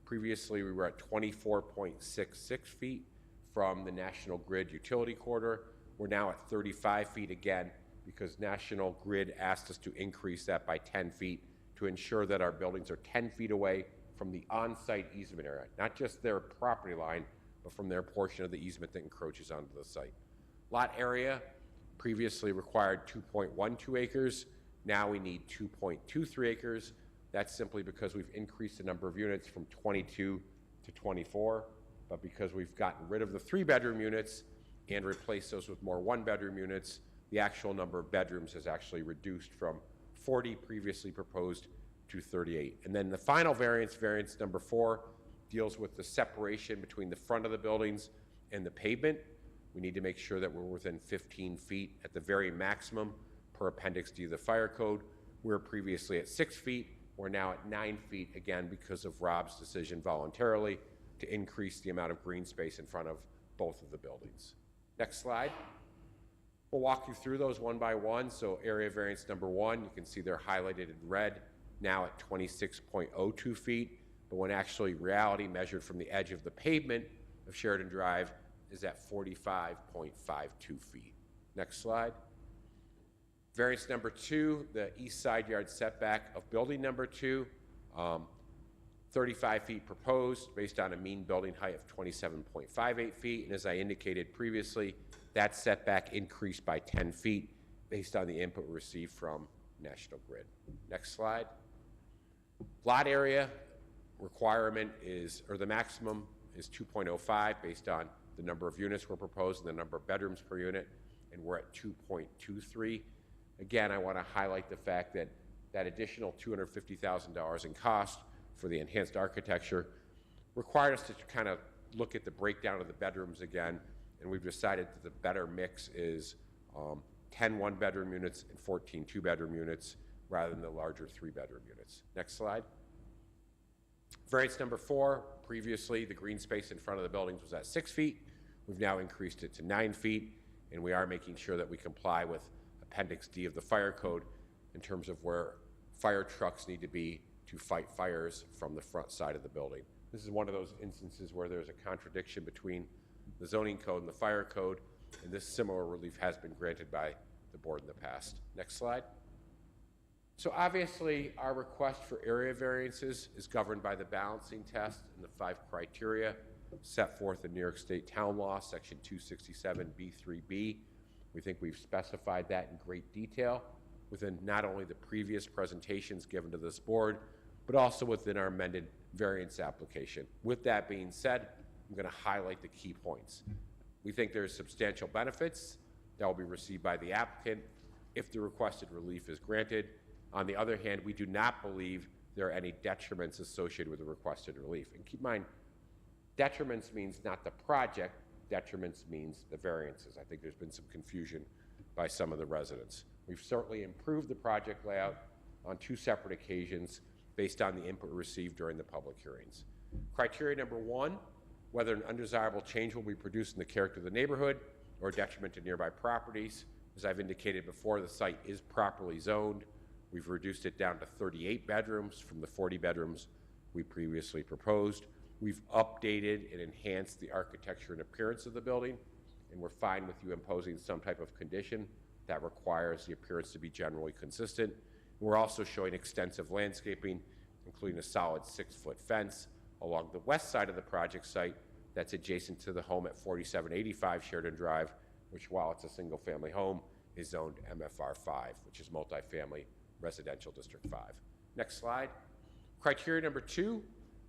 Previously, we were at 24.66 feet from the National Grid utility corridor. We're now at 35 feet again because National Grid asked us to increase that by 10 feet to ensure that our buildings are 10 feet away from the on-site easement area, not just their property line, but from their portion of the easement that encroaches onto the site. Lot area previously required 2.12 acres. Now we need 2.23 acres. That's simply because we've increased the number of units from 22 to 24, but because we've gotten rid of the 3-bedroom units and replaced those with more 1-bedroom units, the actual number of bedrooms has actually reduced from 40 previously proposed to 38. And then the final variance, variance number 4, deals with the separation between the front of the buildings and the pavement. We need to make sure that we're within 15 feet at the very maximum per Appendix D of the Fire Code. We were previously at 6 feet. We're now at 9 feet, again, because of Rob's decision voluntarily to increase the amount of green space in front of both of the buildings. Next slide. We'll walk you through those one by one. So area variance number 1, you can see they're highlighted in red, now at 26.02 feet, but when actually reality measured from the edge of the pavement of Sheridan Drive is at 45.52 feet. Next slide. Variance number 2, the east side yard setback of building number 2, 35 feet proposed based on a mean building height of 27.58 feet. And as I indicated previously, that setback increased by 10 feet based on the input received from National Grid. Next slide. Lot area requirement is, or the maximum is 2.05 based on the number of units we're proposing, the number of bedrooms per unit, and we're at 2.23. Again, I want to highlight the fact that that additional $250,000 in cost for the enhanced architecture required us to kind of look at the breakdown of the bedrooms again, and we've decided that the better mix is 10 one-bedroom units and 14 two-bedroom units rather than the larger three-bedroom units. Next slide. Variance number 4, previously the green space in front of the buildings was at 6 feet. We've now increased it to 9 feet, and we are making sure that we comply with Appendix D of the Fire Code in terms of where fire trucks need to be to fight fires from the front side of the building. This is one of those instances where there's a contradiction between the zoning code and the fire code, and this similar relief has been granted by the board in the past. Next slide. So obviously, our request for area variances is governed by the balancing test and the 5 criteria set forth in New York State Town Law, Section 267B3B. We think we've specified that in great detail within not only the previous presentations given to this board, but also within our amended variance application. With that being said, I'm going to highlight the key points. We think there's substantial benefits that will be received by the applicant if the requested relief is granted. On the other hand, we do not believe there are any detriments associated with the requested relief. And keep in mind, detriments means not the project, detriments means the variances. I think there's been some confusion by some of the residents. We've certainly improved the project layout on 2 separate occasions based on the input received during the public hearings. Criteria number 1, whether an undesirable change will be produced in the character of the neighborhood or detriment to nearby properties. As I've indicated before, the site is properly zoned. We've reduced it down to 38 bedrooms from the 40 bedrooms we previously proposed. We've updated and enhanced the architecture and appearance of the building, and we're fine with you imposing some type of condition that requires the appearance to be generally consistent. We're also showing extensive landscaping, including a solid 6-foot fence along the west side of the project site that's adjacent to the home at 4785 Sheridan Drive, which, while it's a single-family home, is zoned MFR 5, which is multifamily residential district 5. Next slide. Criteria number 2,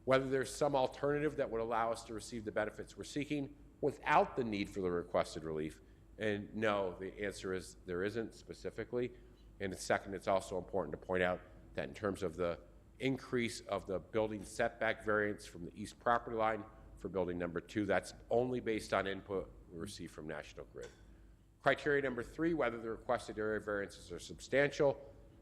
whether there's some alternative that would allow us to receive the benefits we're seeking without the need for the requested relief. And no, the answer is there isn't specifically. And second, it's also important to point out that in terms of the increase of the building setback variance from the east property line for building number 2, that's only based on input we received from National Grid. Criteria number 3, whether the requested area variances are substantial.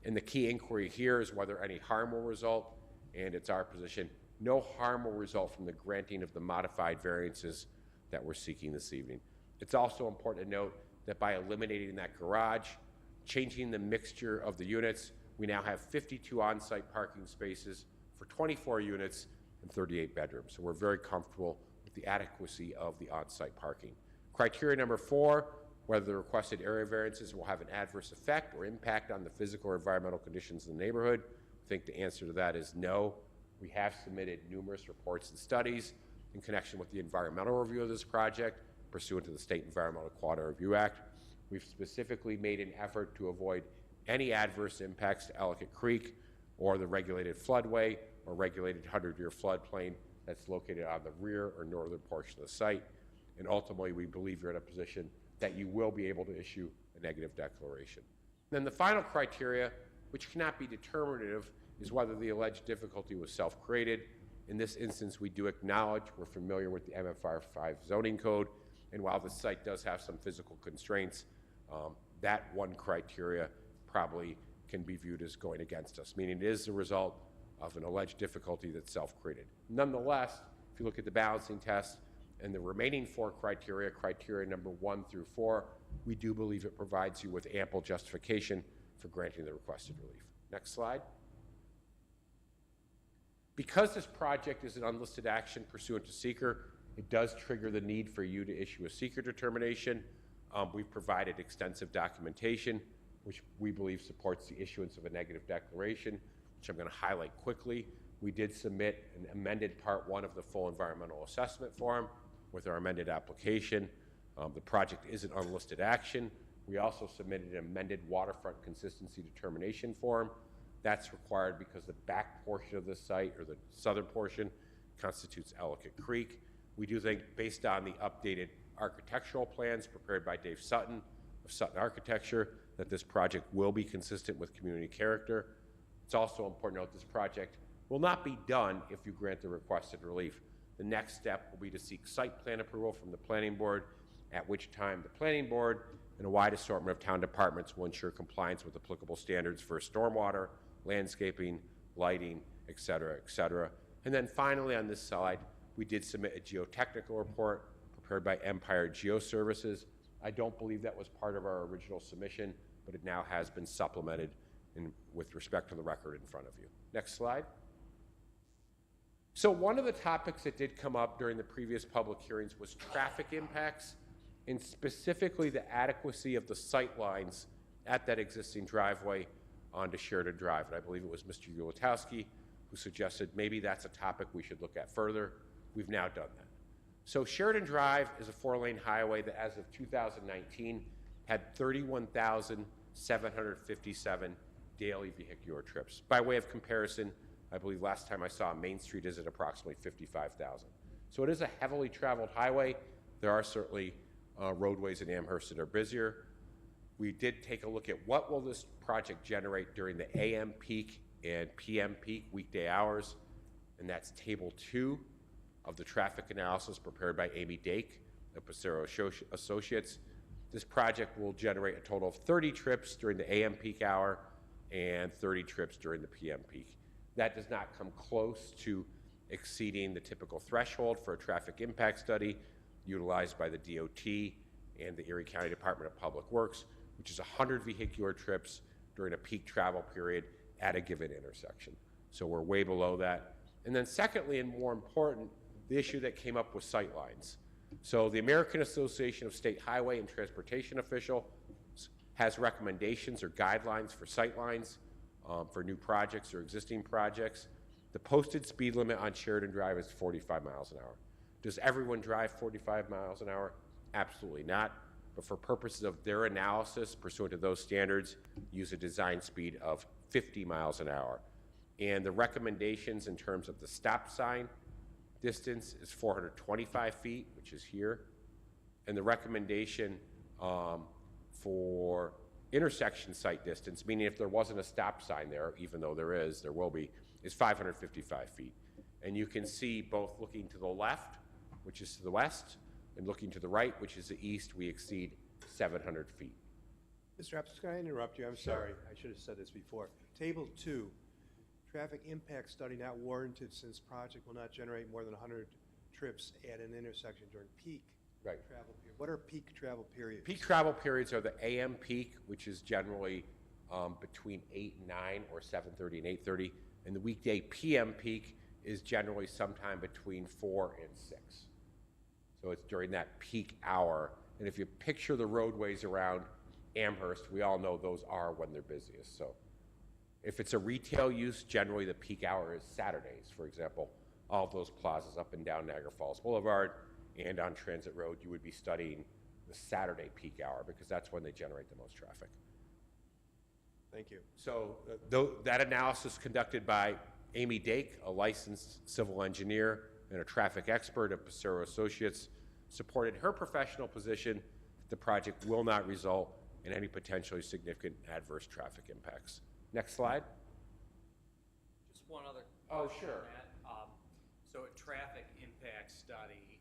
And the key inquiry here is whether any harm will result. And it's our position, no harm will result from the granting of the modified variances that we're seeking this evening. It's also important to note that by eliminating that garage, changing the mixture of the units, we now have 52 on-site parking spaces for 24 units and 38 bedrooms. So we're very comfortable with the adequacy of the on-site parking. Criteria number 4, whether the requested area variances will have an adverse effect or impact on the physical or environmental conditions in the neighborhood. I think the answer to that is no. We have submitted numerous reports and studies in connection with the environmental review of this project pursuant to the State Environmental Quality Review Act. We've specifically made an effort to avoid any adverse impacts to Ellicott Creek or the regulated floodway or regulated 100-year floodplain that's located on the rear or northern portion of the site. And ultimately, we believe you're in a position that you will be able to issue a negative declaration. Then the final criteria, which cannot be determinative, is whether the alleged difficulty was self-created. In this instance, we do acknowledge we're familiar with the MFR 5 zoning code, and while the site does have some physical constraints, that one criteria probably can be viewed as going against us, meaning it is the result of an alleged difficulty that's self-created. Nonetheless, if you look at the balancing test And the remaining 4 criteria, criteria number 1 through 4, we do believe it provides you with ample justification for granting the requested relief. Next slide. Because this project is an unlisted action pursuant to seeker, it does trigger the need for you to issue a seeker determination. We've provided extensive documentation, which we believe supports the issuance of a negative declaration, which I'm going to highlight quickly. We did submit an amended Part 1 of the full environmental assessment form with our amended application. The project is an unlisted action. We also submitted an amended waterfront consistency determination form. That's required because the back portion of the site, or the southern portion, constitutes Ellicott Creek. We do think, based on the updated architectural plans prepared by Dave Sutton of Sutton Architecture, that this project will be consistent with community character. It's also important to note this project will not be done if you grant the requested relief. The next step will be to seek site plan approval from the planning board, at which time the planning board and a wide assortment of town departments will ensure compliance with applicable standards for stormwater, landscaping, lighting, et cetera, et cetera. And then finally on this slide, we did submit a geotechnical report prepared by Empire Geoservices. I don't believe that was part of our original submission, but it now has been supplemented with respect to the record in front of you. Next slide. So one of the topics that did come up during the previous public hearings was traffic impacts, and specifically the adequacy of the sight lines at that existing driveway onto Sheridan Drive. And I believe it was Mr. Ulatowski who suggested maybe that's a topic we should look at further. We've now done that. So Sheridan Drive is a 4-lane highway that, as of 2019, had 31,757 daily vehicular trips. By way of comparison, I believe last time I saw Main Street is at approximately 55,000. So it is a heavily traveled highway. There are certainly roadways in Amherst that are busier. We did take a look at what will this project generate during the AM peak and PM peak weekday hours, and that's Table 2 of the traffic analysis prepared by Amy Dake of Passero Associates. This project will generate a total of 30 trips during the AM peak hour and 30 trips during the PM peak. That does not come close to exceeding the typical threshold for a traffic impact study utilized by the DOT and the Erie County Department of Public Works, which is 100 vehicular trips during a peak travel period at a given intersection. So we're way below that. And then secondly, and more important, the issue that came up with sight lines. So the American Association of State Highway and Transportation Officials has recommendations or guidelines for sight lines for new projects or existing projects. The posted speed limit on Sheridan Drive is 45 miles an hour. Does everyone drive 45 miles an hour? Absolutely not. But for purposes of their analysis, pursuant to those standards, use a design speed of 50 miles an hour. And the recommendations in terms of the stop sign distance is 425 feet, which is here. And the recommendation for intersection sight distance, meaning if there wasn't a stop sign there, even though there will be, is 555 feet. And you can see both looking to the left, which is to the west, and looking to the right, which is the east, we exceed 700 feet. Mr. Epps, can I interrupt you? I'm sorry. I should have said this before. Table 2, traffic impact study not warranted since project will not generate more than 100 trips at an intersection during peak travel period. What are peak travel periods? Peak travel periods are the AM peak, which is generally between 8 and 9 or 7:30 and 8:30. And the weekday PM peak is generally sometime between 4 and 6. So it's during that peak hour. And if you picture the roadways around Amherst, we all know those are when they're busiest. So if it's a retail use, generally the peak hour is Saturdays. For example, all of those plazas up and down Niagara Falls Boulevard and on Transit Road, you would be studying the Saturday peak hour because that's when they generate the most traffic. Thank you. So that analysis conducted by Amy Dake, a licensed civil engineer and a traffic expert at Passero Associates, supported her professional position that the project will not result in any potentially significant adverse traffic impacts. Next slide. Just one other Oh, question sure. on that. So a traffic impact study is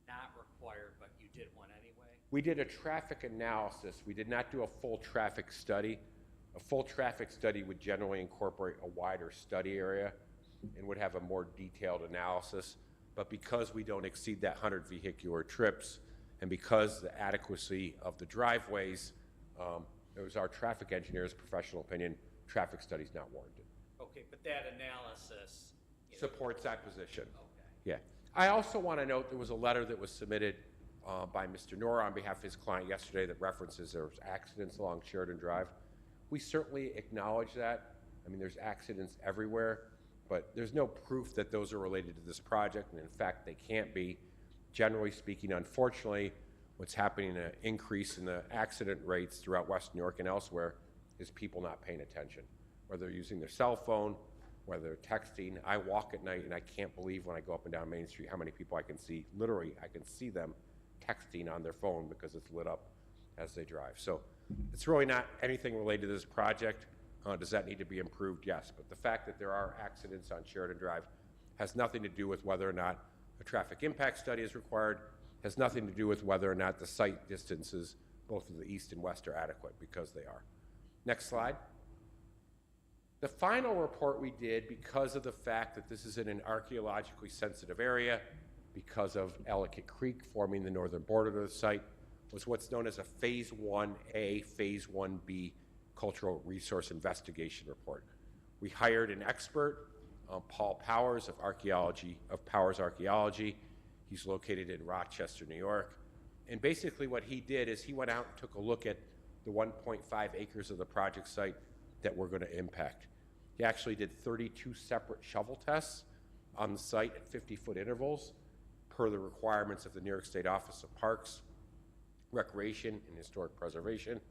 not required, but you did one anyway? We did a traffic analysis. We did not do a full traffic study. A full traffic study would generally incorporate a wider study area and would have a more detailed analysis. but because we don't exceed that 100 vehicular trips, and because the adequacy of the driveways, it was our traffic engineer's professional opinion, traffic study's not warranted. Okay, but that analysis. Supports that position. Yeah. I also want to note there was a letter that was submitted by Mr. Nora on behalf of his client yesterday that references there was accidents along Sheridan Drive. We certainly acknowledge that. I mean, there's accidents everywhere, but there's no proof that those are related to this project, and in fact, they can't be. Generally speaking, unfortunately, what's happening, an increase in the accident rates throughout West New York and elsewhere, is people not paying attention, whether they're using their cell phone, whether they're texting. I walk at night, and I can't believe when I go up and down Main Street how many people I can see. Literally, I can see them texting on their phone because it's lit up as they drive. So it's really not anything related to this project. Does that need to be improved? Yes. But the fact that there are accidents on Sheridan Drive has nothing to do with whether or not a traffic impact study is required, has nothing to do with whether or not the site distances, both to the east and west, are adequate, because they are. Next slide. The final report we did, because of the fact that this is in an archaeologically sensitive area, because of Ellicott Creek forming the northern border of the site, was what's known as a Phase 1A, Phase 1B Cultural Resource Investigation Report. We hired an expert, Paul Powers of Powers Archaeology. He's located in Rochester, New York. And basically what he did is he went out and took a look at the 1.5 acres of the project site that we're going to impact. He actually did 32 separate shovel tests on the site at 50-foot intervals per the requirements of the New York State Office of Parks, Recreation, and Historic Preservation.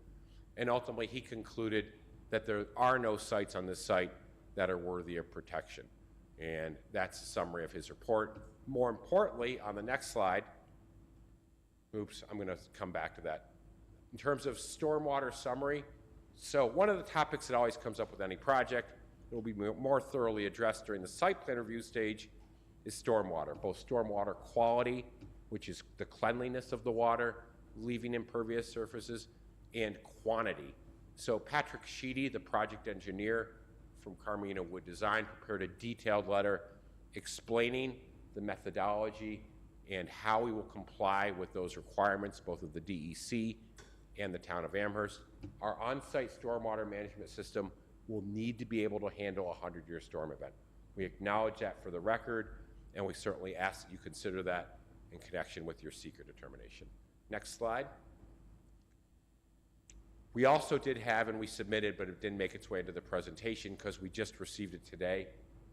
And ultimately, he concluded that there are no sites on this site that are worthy of protection. And that's a summary of his report. More importantly, on the next slide, oops, I'm going to come back to that. In terms of stormwater summary, so one of the topics that always comes up with any project, it will be more thoroughly addressed during the site plan review stage, is stormwater, both stormwater quality, which is the cleanliness of the water, leaving impervious surfaces, and quantity. So Patrick Sheedy, the project engineer from Carmina Wood Design, prepared a detailed letter explaining the methodology and how we will comply with those requirements, both of the DEC and the town of Amherst. Our on-site stormwater management system will need to be able to handle a 100-year storm event. We acknowledge that for the record, and we certainly ask that you consider that in connection with your seeker determination. Next slide. We also did have, and we submitted, but it didn't make its way into the presentation because we just received it today,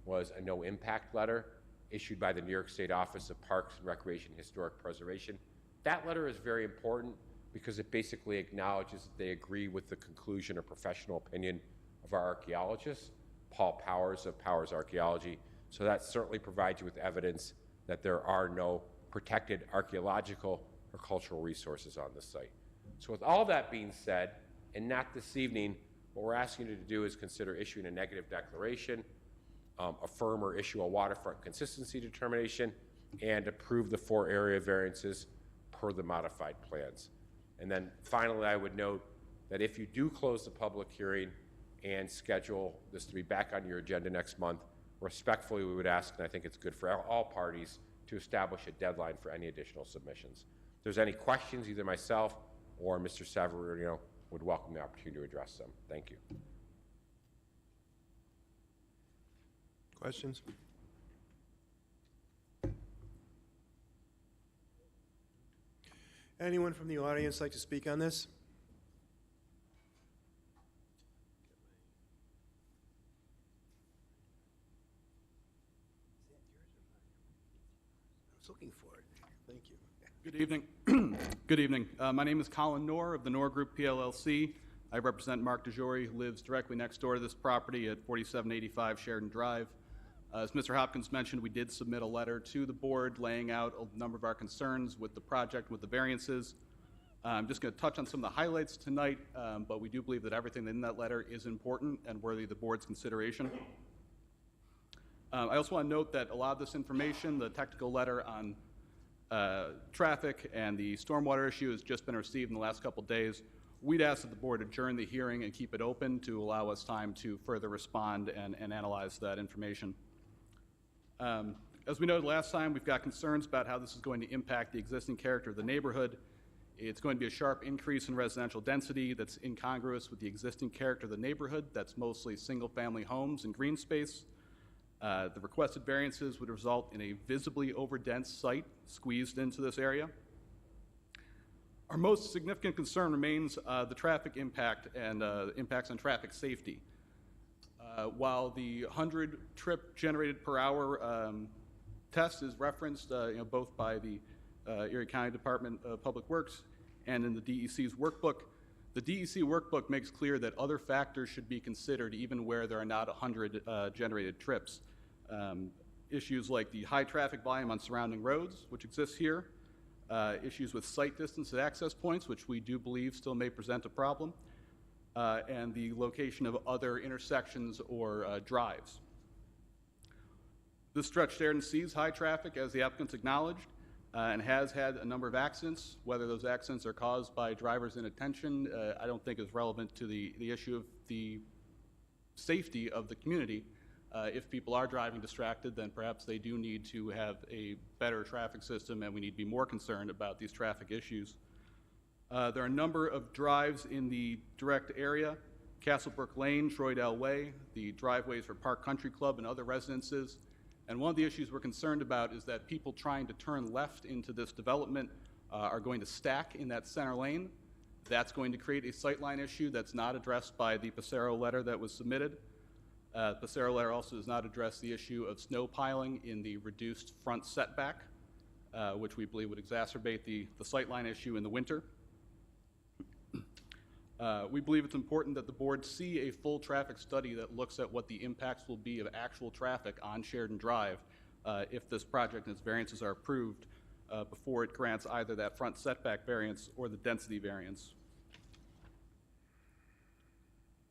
was a no impact letter issued by the New York State Office of Parks and Recreation and Historic Preservation. That letter is very important because it basically acknowledges that they agree with the conclusion or professional opinion of our archaeologist, Paul Powers of Powers Archaeology. So that certainly provides you with evidence that there are no protected archaeological or cultural resources on this site. So with all that being said, and not this evening, what we're asking you to do is consider issuing a negative declaration, affirm or issue a waterfront consistency determination, and approve the 4 area variances per the modified plans. And then finally, I would note that if you do close the public hearing and schedule this to be back on your agenda next month, respectfully, we would ask, and I think it's good for all parties, to establish a deadline for any additional submissions. If there's any questions, either myself or Mr. Savarino would welcome the opportunity to address them. Thank you. Questions? Anyone from the audience like to speak on this? I was looking for it. Thank you. Good evening. Good evening. My name is Colin Knorr of the Knorr Group PLLC. I represent Mark DeJory, who lives directly next door to this property at 4785 Sheridan Drive. As Mr. Hopkins mentioned, we did submit a letter to the board laying out a number of our concerns with the project, with the variances. I'm just going to touch on some of the highlights tonight, but we do believe that everything in that letter is important and worthy of the board's consideration. I also want to note that a lot of this information, the technical letter on traffic and the stormwater issue, has just been received in the last couple of days. We'd ask that the board adjourn the hearing and keep it open to allow us time to further respond and analyze that information. As we noted last time, we've got concerns about how this is going to impact the existing character of the neighborhood. It's going to be a sharp increase in residential density that's incongruous with the existing character of the neighborhood. That's mostly single-family homes and green space. The requested variances would result in a visibly overdense site squeezed into this area. Our most significant concern remains the traffic impact and impacts on traffic safety. While the 100 trip generated per hour test is referenced both by the Erie County Department of Public Works and in the DEC's workbook, the DEC workbook makes clear that other factors should be considered even where there are not 100 generated trips. Issues like the high traffic volume on surrounding roads, which exists here, issues with site distance at access points, which we do believe still may present a problem, and the location of other intersections or drives. This stretch there sees high traffic, as the applicants acknowledged, and has had a number of accidents. Whether those accidents are caused by drivers' inattention, I don't think is relevant to the issue of the safety of the community. If people are driving distracted, then perhaps they do need to have a better traffic system, and we need to be more concerned about these traffic issues. There are a number of drives in the direct area: Castlebrook Lane, Troydale Way, the driveways for Park Country Club and other residences. And one of the issues we're concerned about is that people trying to turn left into this development are going to stack in that center lane. That's going to create a sightline issue that's not addressed by the Passero letter that was submitted. Passero letter also does not address the issue of snow piling in the reduced front setback, which we believe would exacerbate the sightline issue in the winter. We believe it's important that the board see a full traffic study that looks at what the impacts will be of actual traffic on Sheridan Drive if this project and its variances are approved before it grants either that front setback variance or the density variance.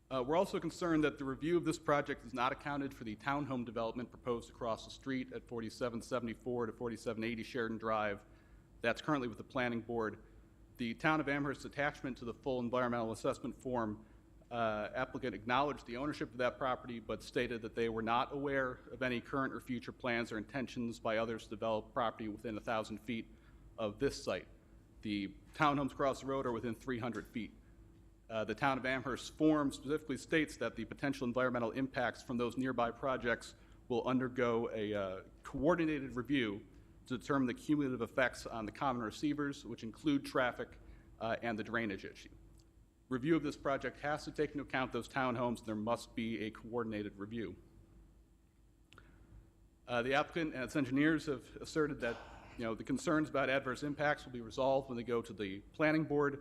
We're also concerned that the review of this project is not accounted for the townhome development proposed across the street at 4774 to 4780 Sheridan Drive. That's currently with the planning board. The town of Amherst's attachment to the full environmental assessment form, applicant acknowledged the ownership of that property, but stated that they were not aware of any current or future plans or intentions by others to develop property within 1,000 feet of this site. The townhomes across the road are within 300 feet. The town of Amherst form specifically states that the potential environmental impacts from those nearby projects will undergo a coordinated review to determine the cumulative effects on the common receivers, which include traffic and the drainage issue. Review of this project has to take into account those townhomes, and there must be a coordinated review. The applicant and its engineers have asserted that the concerns about adverse impacts will be resolved when they go to the planning board.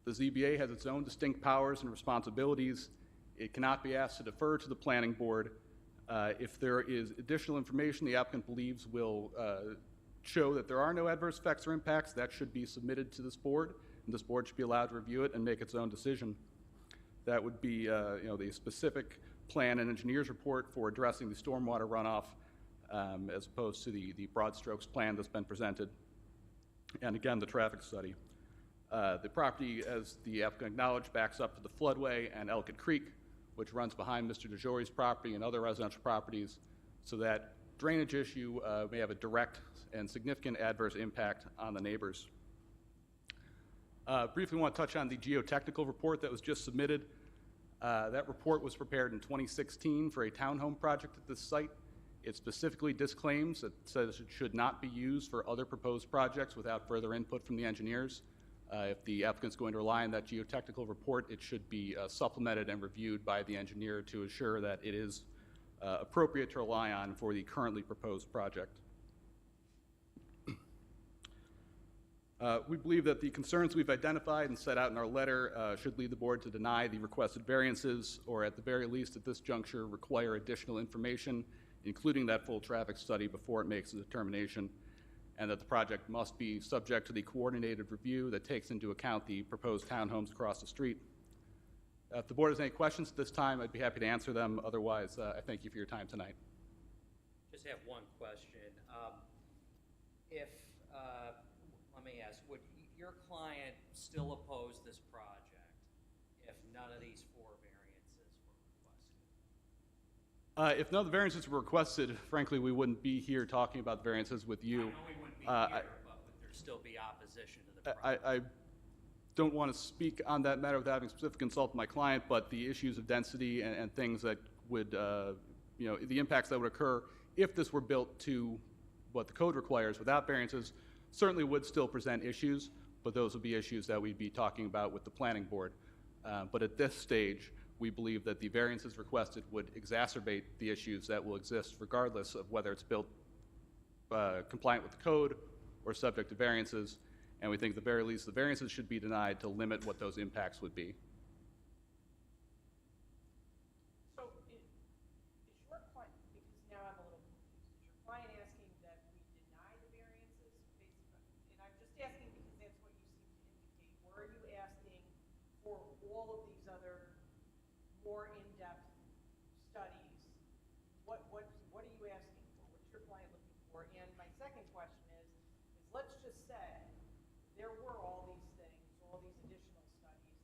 The ZBA has its own distinct powers and responsibilities. It cannot be asked to defer to the planning board. If there is additional information the applicant believes will show that there are no adverse effects or impacts, that should be submitted to this board, and this board should be allowed to review it and make its own decision. That would be the specific plan and engineer's report for addressing the stormwater runoff as opposed to the broad strokes plan that's been presented, and again, the traffic study. The property, as the applicant acknowledged, backs up to the floodway and Ellicott Creek, which runs behind Mr. DeJory's property and other residential properties, so that drainage issue may have a direct and significant adverse impact on the neighbors. Briefly want to touch on the geotechnical report that was just submitted. That report was prepared in 2016 for a townhome project at this site. It specifically disclaims, it says it should not be used for other proposed projects without further input from the engineers. If the applicant's going to rely on that geotechnical report, it should be supplemented and reviewed by the engineer to assure that it is appropriate to rely on for the currently proposed project. We believe that the concerns we've identified and set out in our letter should lead the board to deny the requested variances, or at the very least at this juncture require additional information, including that full traffic study, before it makes a determination, and that the project must be subject to the coordinated review that takes into account the proposed townhomes across the street. If the board has any questions at this time, I'd be happy to answer them. Otherwise, I thank you for your time tonight. Just have one question. Let me ask, would your client still oppose this project if none of these 4 variances were requested? If none of the variances were requested, frankly, we wouldn't be here talking about the variances with you. I know we wouldn't be here, but would there still be opposition to the project? I don't want to speak on that matter without having specific consult with my client, but the issues of density and things that would, the impacts that would occur if this were built to what the code requires without variances certainly would still present issues, but those would be issues that we'd be talking about with the planning board. But at this stage, we believe that the variances requested would exacerbate the issues that will exist regardless of whether it's built compliant with the code or subject to variances. And we think at the very least the variances should be denied to limit what those impacts would be. So is your client, because now I'm a little confused, is your client asking that we deny the variances based on, and I'm just asking because that's what you seem to indicate, or are you asking for all of these other more in-depth studies? What are you asking for? What is your client looking for? And my second question is let's just say there were all these things, all these additional studies,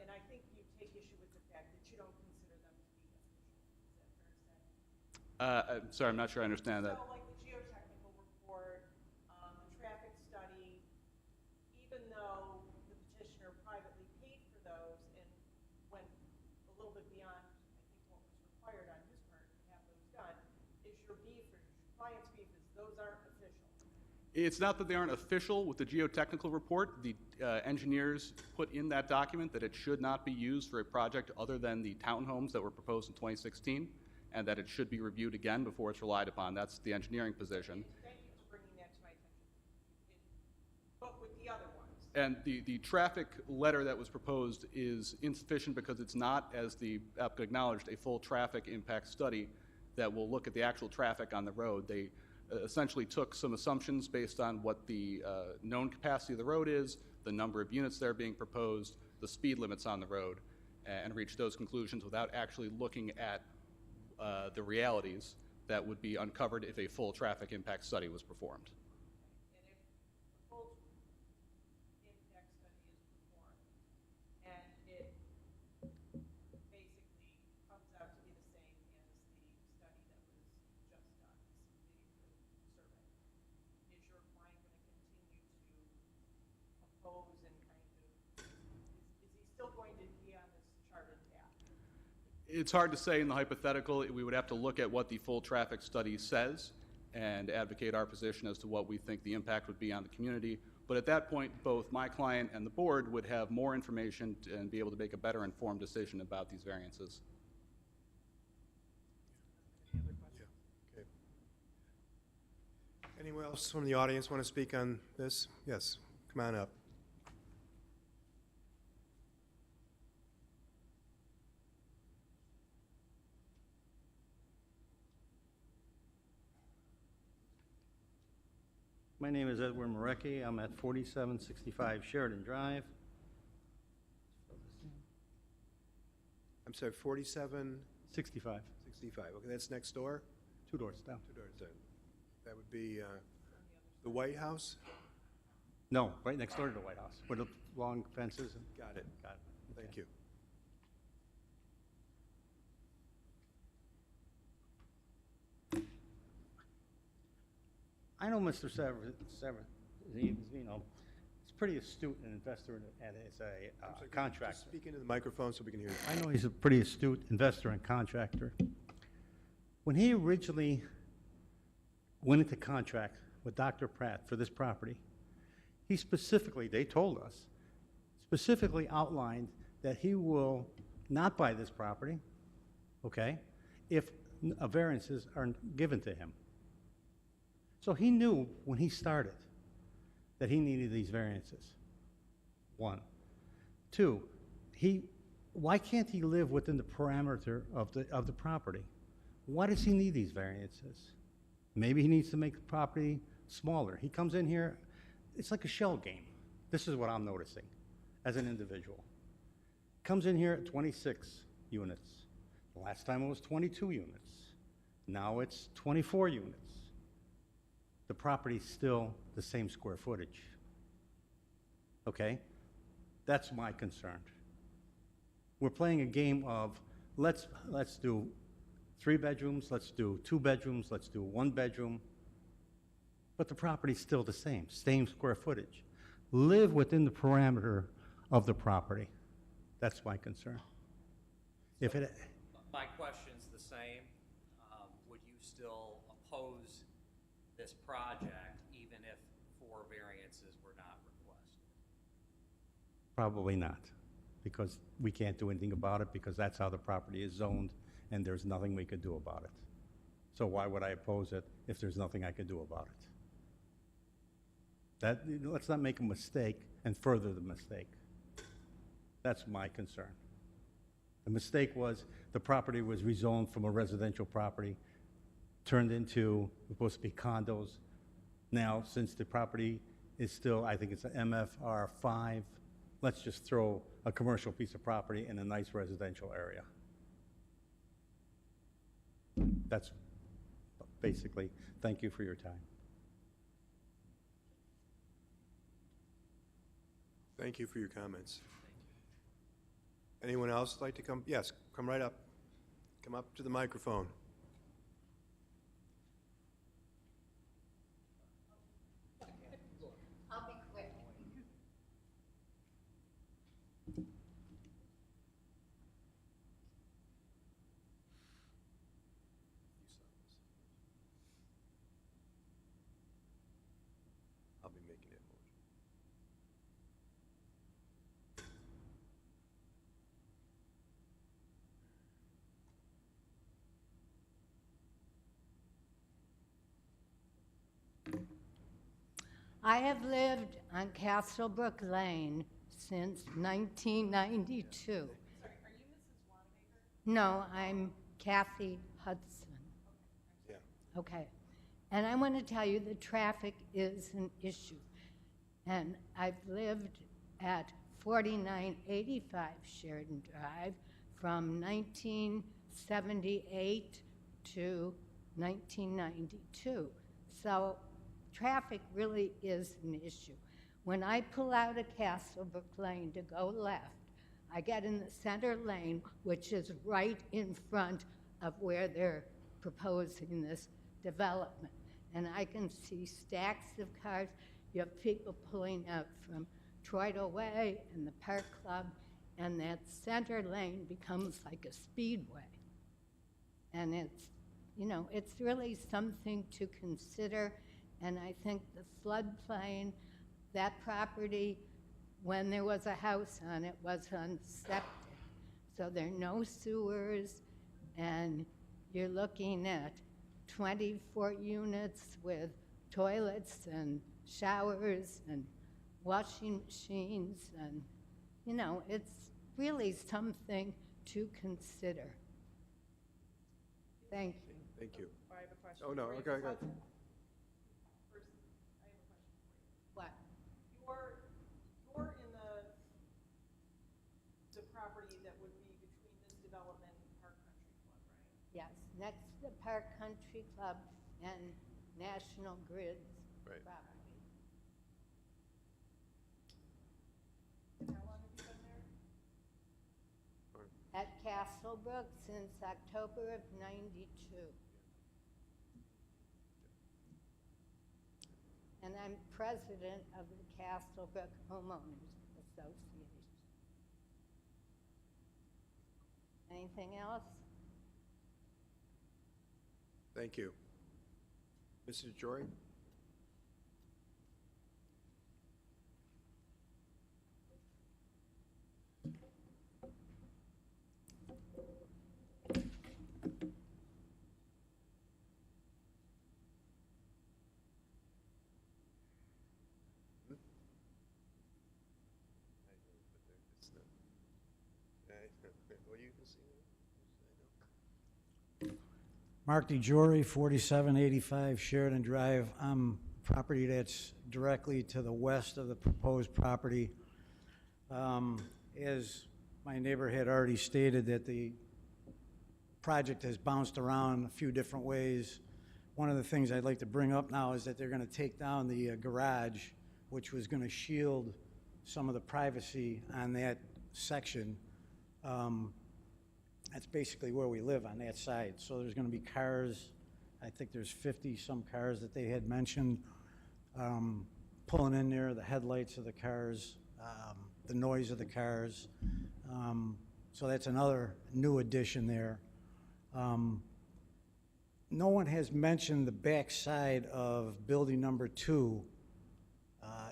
and I think you take issue with the fact that you don't consider them to be official. Is that fair to say? I'm sorry, I'm not sure I understand that. So like the geotechnical report, the traffic study, even though the petitioner privately paid for those and went a little bit beyond, I think, what was required on his part to have those done, is your beef or your client's beef is those aren't official? It's not that they aren't official. With the geotechnical report, the engineers put in that document that it should not be used for a project other than the townhomes that were proposed in 2016, and that it should be reviewed again before it's relied upon. That's the engineering position. Thank you for bringing that to my attention. But with the other ones? And the traffic letter that was proposed is insufficient because it's not, as the applicant acknowledged, a full traffic impact study that will look at the actual traffic on the road. They essentially took some assumptions based on what the known capacity of the road is, the number of units that are being proposed, the speed limits on the road, and reached those conclusions without actually looking at the realities that would be uncovered if a full traffic impact study was performed. And if a full impact study is performed and it basically comes out to be the same as the study that was just done, the survey, is your client going to continue to oppose and kind of, is he still going to be on this charted path? It's hard to say in the hypothetical. We would have to look at what the full traffic study says and advocate our position as to what we think the impact would be on the community. But at that point, both my client and the board would have more information and be able to make a better informed decision about these variances. Okay. Anyone else from the audience want to speak on this? Yes, come on up. My name is Edward Marecki. I'm at 4765 Sheridan Drive. I'm sorry, 47? 65. 65, okay, that's next door? 2 doors down. 2 doors down. That would be the White House? No, right next door to the White House, with the long fences. Got it. Got it. Thank you. I know Mr. Severino. He's pretty astute an investor and as a contractor. Just speak into the microphone so we can hear you. I know he's a pretty astute investor and contractor. When he originally went into contract with Dr. Pratt for this property, he specifically, they told us, specifically outlined that he will not buy this property, okay, if variances are given to him. So he knew when he started that he needed these variances. 1. 2, why can't he live within the parameter of the property? Why does he need these variances? Maybe he needs to make the property smaller. He comes in here, it's like a shell game. This is what I'm noticing as an individual. Comes in here at 26 units. The last time it was 22 units. Now it's 24 units. The property's still the same square footage. Okay? That's my concern. We're playing a game of let's do 3 bedrooms, let's do 2 bedrooms, let's do 1 bedroom. But the property's still the same square footage. Live within the parameter of the property. That's my concern. If it, My question's the same. Would you still oppose this project even if 4 variances were not requested? probably not, because we can't do anything about it, because that's how the property is zoned, and there's nothing we could do about it. So why would I oppose it if there's nothing I could do about it? Let's not make a mistake and further the mistake. That's my concern. The mistake was the property was rezoned from a residential property, turned into, supposed to be condos. Now, since the property is still, I think it's an MFR 5, let's just throw a commercial piece of property in a nice residential area. That's basically, thank you for your time. Thank you for your comments. Anyone else like to come? Yes, come right up. Come up to the microphone. I'll be quick. I'll be making it. I have lived on Castlebrook Lane since 1992. Sorry, are you Mrs. Wanamaker? No, I'm Kathy Hudson. Yeah. Okay. And I want to tell you the traffic is an issue. And I've lived at 4985 Sheridan Drive from 1978 to 1992. So traffic really is an issue. When I pull out of Castlebrook Lane to go left, I get in the center lane, which is right in front of where they're proposing this development. And I can see stacks of cars. You have people pulling out from Troito Way and the Park Club, and that center lane becomes like a speedway. And it's, you know, it's really something to consider. And I think the floodplain, that property, when there was a house on it, was on septic. So there are no sewers, and you're looking at 24 units with toilets and showers and washing machines, and, you know, it's really something to consider. Thank you. Thank you. I have a question. Oh, no, for you, okay, Ms. go ahead. Hudson. First, I have a question for you. What? You're in the property that would be between this development and Park Country Club, right? Yes, next to the Park Country Club and National Grid's Right. property. And how long have you been there? At Castlebrook since October of '92. And I'm president of the Castlebrook Homeowners Association. Anything else? Thank you. Mrs. Jory? Mark DeJory, 4785 Sheridan Drive. I'm property that's directly to the west of the proposed property. As my neighbor had already stated, that the project has bounced around a few different ways. One of the things I'd like to bring up now is that they're going to take down the garage, which was going to shield some of the privacy on that section. that's basically where we live, on that side. So there's gonna be cars, I think there's 50-some cars that they had mentioned, pulling in there, the headlights of the cars, the noise of the cars. So that's another new addition there. No one has mentioned the back side of building number 2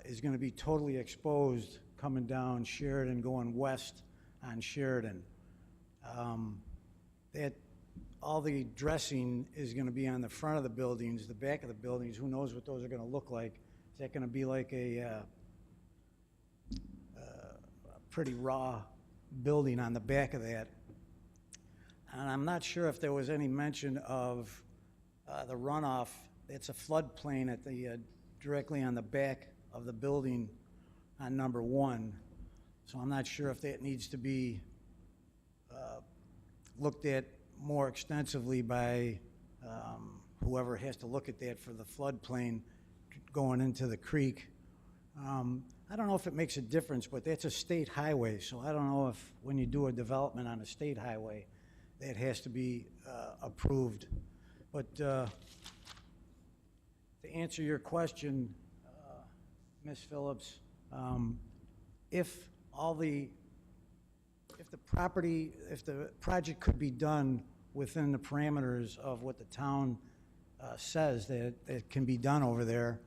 is gonna be totally exposed coming down Sheridan, going west on Sheridan. That, all the dressing is gonna be on the front of the buildings, the back of the buildings, who knows what those are gonna look like? Is that gonna be like a pretty raw building on the back of that? And I'm not sure if there was any mention of the runoff. It's a floodplain at the, directly on the back of the building on number 1. So I'm not sure if that needs to be looked at more extensively by whoever has to look at that for the floodplain going into the creek. I don't know if it makes a difference, but that's a state highway, so I don't know if when you do a development on a state highway, that has to be approved. But to answer your question, Ms. Phillips, if the project could be done within the parameters of what the town says that it can be done over there,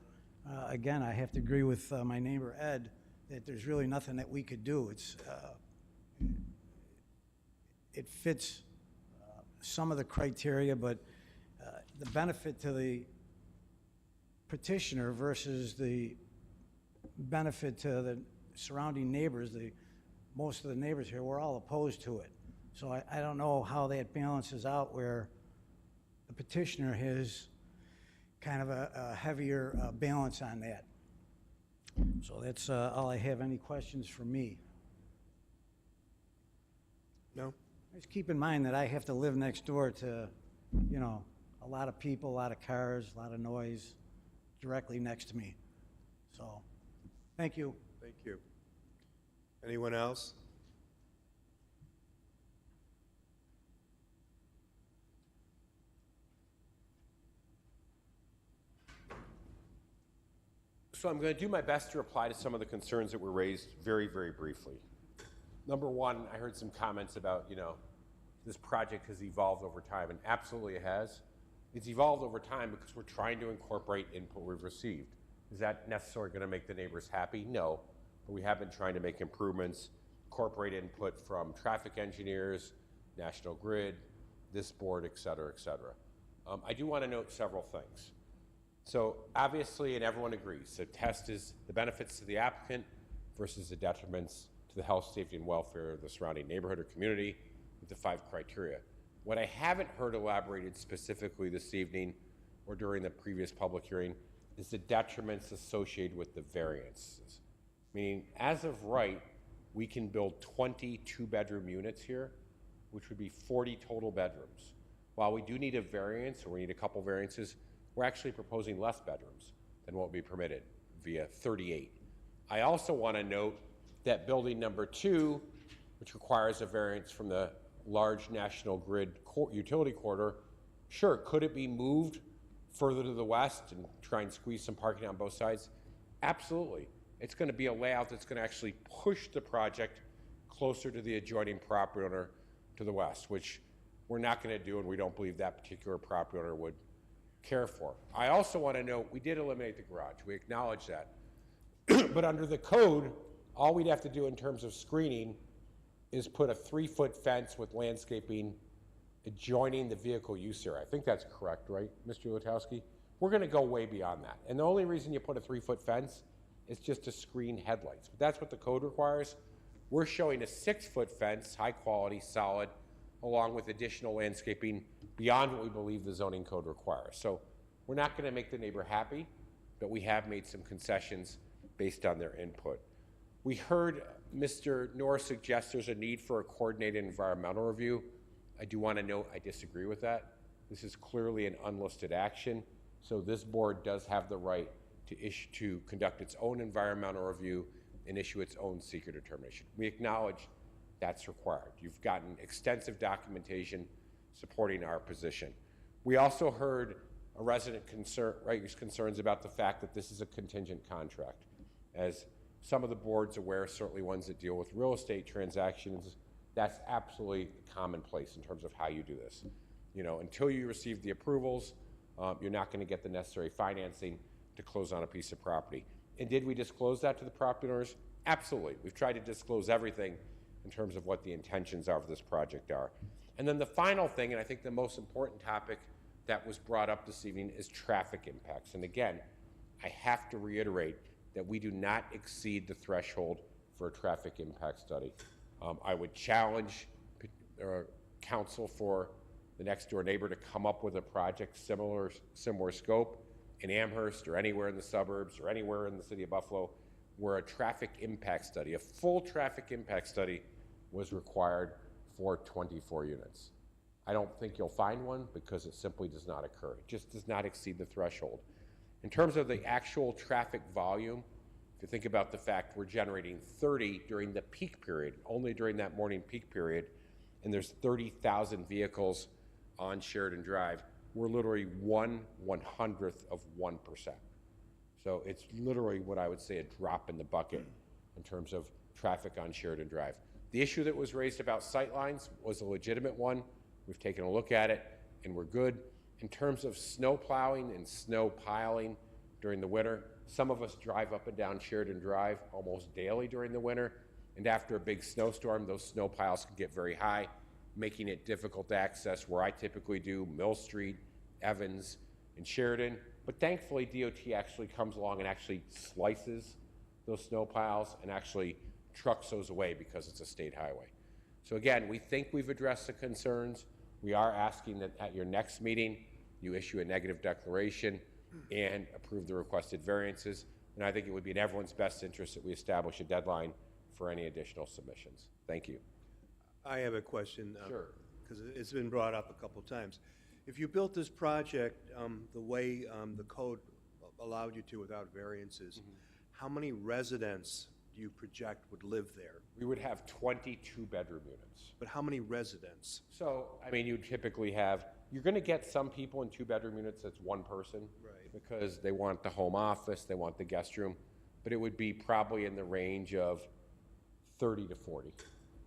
again, I have to agree with my neighbor Ed that there's really nothing that we could do. It fits some of the criteria, but the benefit to the petitioner versus the benefit to the surrounding neighbors, most of the neighbors here, we're all opposed to it. So I don't know how that balances out where the petitioner has kind of a heavier balance on that. So that's all I have. Any questions for me? No? Just keep in mind that I have to live next door to, a lot of people, a lot of cars, a lot of noise directly next to me. So, thank you. Thank you. Anyone else? So I'm going to do my best to reply to some of the concerns that were raised very, very briefly. Number one, I heard some comments about, this project has evolved over time, and absolutely it has. It's evolved over time because we're trying to incorporate input we've received. Is that necessarily going to make the neighbors happy? No, but we have been trying to make improvements, incorporate input from traffic engineers, National Grid, this board, et cetera, et cetera. I do want to note several things. So obviously, and everyone agrees, the test is the benefits to the applicant versus the detriments to the health, safety, and welfare of the surrounding neighborhood or community with the 5 criteria. What I haven't heard elaborated specifically this evening or during the previous public hearing is the detriments associated with the variances. Meaning, as of right, we can build 20 2-bedroom units here, which would be 40 total bedrooms. While we do need a variance, or we need a couple variances, we're actually proposing less bedrooms than what would be permitted via 38. I also want to note that building number 2, which requires a variance from the large National Grid utility corridor, sure, could it be moved further to the west and try and squeeze some parking on both sides? Absolutely. It's going to be a layout that's going to actually push the project closer to the adjoining property owner to the west, which we're not going to do, and we don't believe that particular property owner would care for. I also want to note we did eliminate the garage. We acknowledge that. But under the code, all we'd have to do in terms of screening is put a 3-foot fence with landscaping adjoining the vehicle use area. I think that's correct, right, Mr. Lutowski? We're going to go way beyond that. And the only reason you put a 3-foot fence is just to screen headlights. But that's what the code requires. We're showing a 6-foot fence, high quality, solid, along with additional landscaping beyond what we believe the zoning code requires. So we're not going to make the neighbor happy, but we have made some concessions based on their input. We heard Mr. Norris suggest there's a need for a coordinated environmental review. I do want to note I disagree with that. This is clearly an unlisted action, so this board does have the right to conduct its own environmental review and issue its own seeker determination. We acknowledge that's required. You've gotten extensive documentation supporting our position. We also heard a resident raise concerns about the fact that this is a contingent contract. As some of the boards aware, certainly ones that deal with real estate transactions, that's absolutely commonplace in terms of how you do this. You know, until you receive the approvals, you're not going to get the necessary financing to close on a piece of property. And did we disclose that to the property owners? Absolutely. We've tried to disclose everything in terms of what the intentions of this project are. And then the final thing, and I think the most important topic that was brought up this evening, is traffic impacts. And again, I have to reiterate that we do not exceed the threshold for a traffic impact study. I would challenge council for the next door neighbor to come up with a project similar scope in Amherst or anywhere in the suburbs or anywhere in the city of Buffalo where a traffic impact study, a full traffic impact study, was required for 24 units. I don't think you'll find one because it simply does not occur. It just does not exceed the threshold. In terms of the actual traffic volume, if you think about the fact we're generating 30 during the peak period, only during that morning peak period, and there's 30,000 vehicles on Sheridan Drive, we're literally 1/100th of 1%. So it's literally what I would say a drop in the bucket in terms of traffic on Sheridan Drive. The issue that was raised about sightlines was a legitimate one. We've taken a look at it and we're good. In terms of snow plowing and snow piling during the winter, some of us drive up and down Sheridan Drive almost daily during the winter, and after a big snowstorm, those snow piles can get very high, making it difficult to access where I typically do, Mill Street, Evans, and Sheridan. But thankfully, DOT actually comes along and actually slices those snow piles and actually trucks those away because it's a state highway. So again, we think we've addressed the concerns. We are asking that at your next meeting, you issue a negative declaration and approve the requested variances. And I think it would be in everyone's best interest that we establish a deadline for any additional submissions. Thank you. I have a question. Sure. Because it's been brought up a couple times. If you built this project the way the code allowed you to without variances, how many residents do you project would live there? We would have 22 bedroom units. But how many residents? So, I mean, you typically have, you're going to get some people in 2-bedroom units that's one person. Right. Because they want the home office, they want the guest room. But it would be probably in the range of 30 to 40.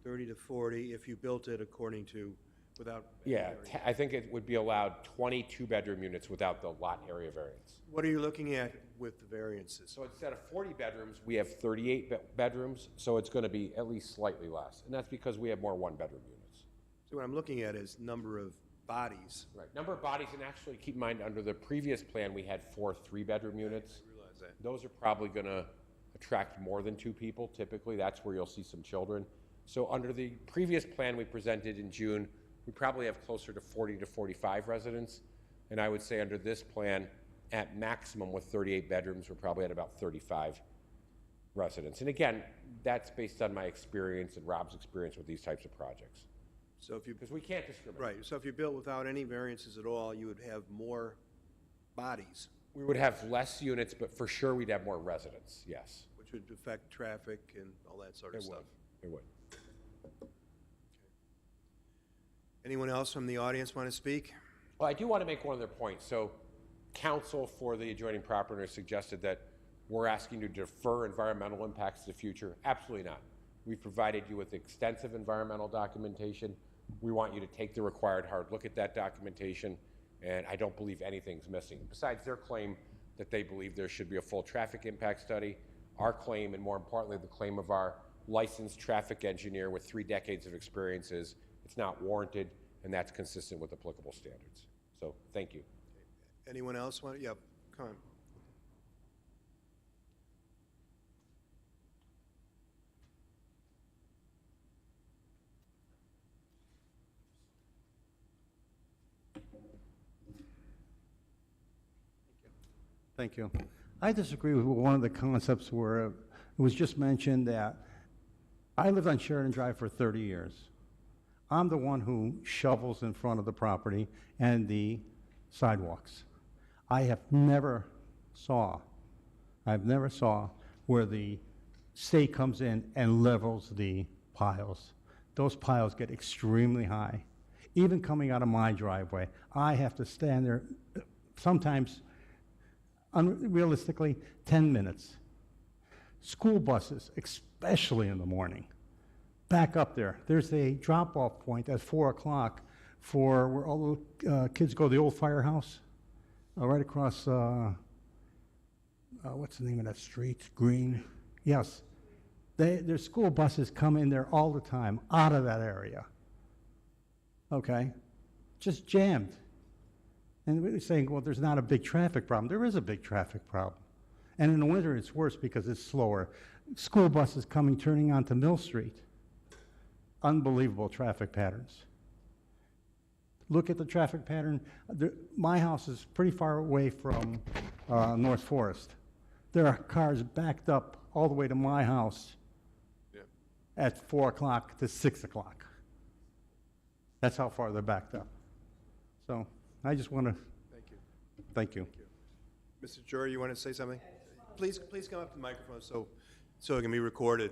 30 to 40 if you built it according to, without. Yeah, I think it would be allowed 22 bedroom units without the lot area variance. What are you looking at with the variances? So instead of 40 bedrooms, we have 38 bedrooms, so it's going to be at least slightly less. And that's because we have more 1-bedroom units. So what I'm looking at is number of bodies. Right, number of bodies, and actually keep in mind, under the previous plan, we had 4 3-bedroom units. I realize that. Those are probably going to attract more than 2 people. Typically, that's where you'll see some children. So under the previous plan we presented in June, we probably have closer to 40 to 45 residents. And I would say under this plan, at maximum with 38 bedrooms, we're probably at about 35 residents. And again, that's based on my experience and Rob's experience with these types of projects. So if you, because we can't discriminate. right, so if you built without any variances at all, you would have more bodies, We would have less units, but for sure we'd have more residents, yes. which would affect traffic and all that sort of It stuff. would, it would. Anyone else from the audience want to speak? Well, I do want to make one other point. So counsel for the adjoining property owner suggested that we're asking you to defer environmental impacts to the future. Absolutely not. We've provided you with extensive environmental documentation. We want you to take the required hard look at that documentation, and I don't believe anything's missing. Besides their claim that they believe there should be a full traffic impact study, our claim, and more importantly, the claim of our licensed traffic engineer with 3 decades of experience is it's not warranted, and that's consistent with applicable standards. So, thank you. Anyone else want, yeah, come on. Thank you. I disagree with one of the concepts where it was just mentioned that I lived on Sheridan Drive for 30 years. I'm the one who shovels in front of the property and the sidewalks. I've never saw where the state comes in and levels the piles. those piles get extremely high. Even coming out of my driveway, I have to stand there, sometimes, unrealistically, 10 minutes. School buses, especially in the morning, back up there. There's a drop-off point at 4 o'clock for where all the kids go to the old firehouse, right across, what's the name of that street? Green? Yes. Their school buses come in there all the time, out of that area. Okay? Just jammed. And we're saying, well, there's not a big traffic problem. There is a big traffic problem. And in the winter, it's worse because it's slower. School buses coming, turning onto Mill Street. Unbelievable traffic patterns. Look at the traffic pattern. My house is pretty far away from North Forest. There are cars backed up all the way to my house at 4 o'clock to 6 o'clock. That's how far they're backed up. So I just want to. Thank you. Thank you. Mr. Jury, you want to say something? Please come up to the microphone so it can be recorded.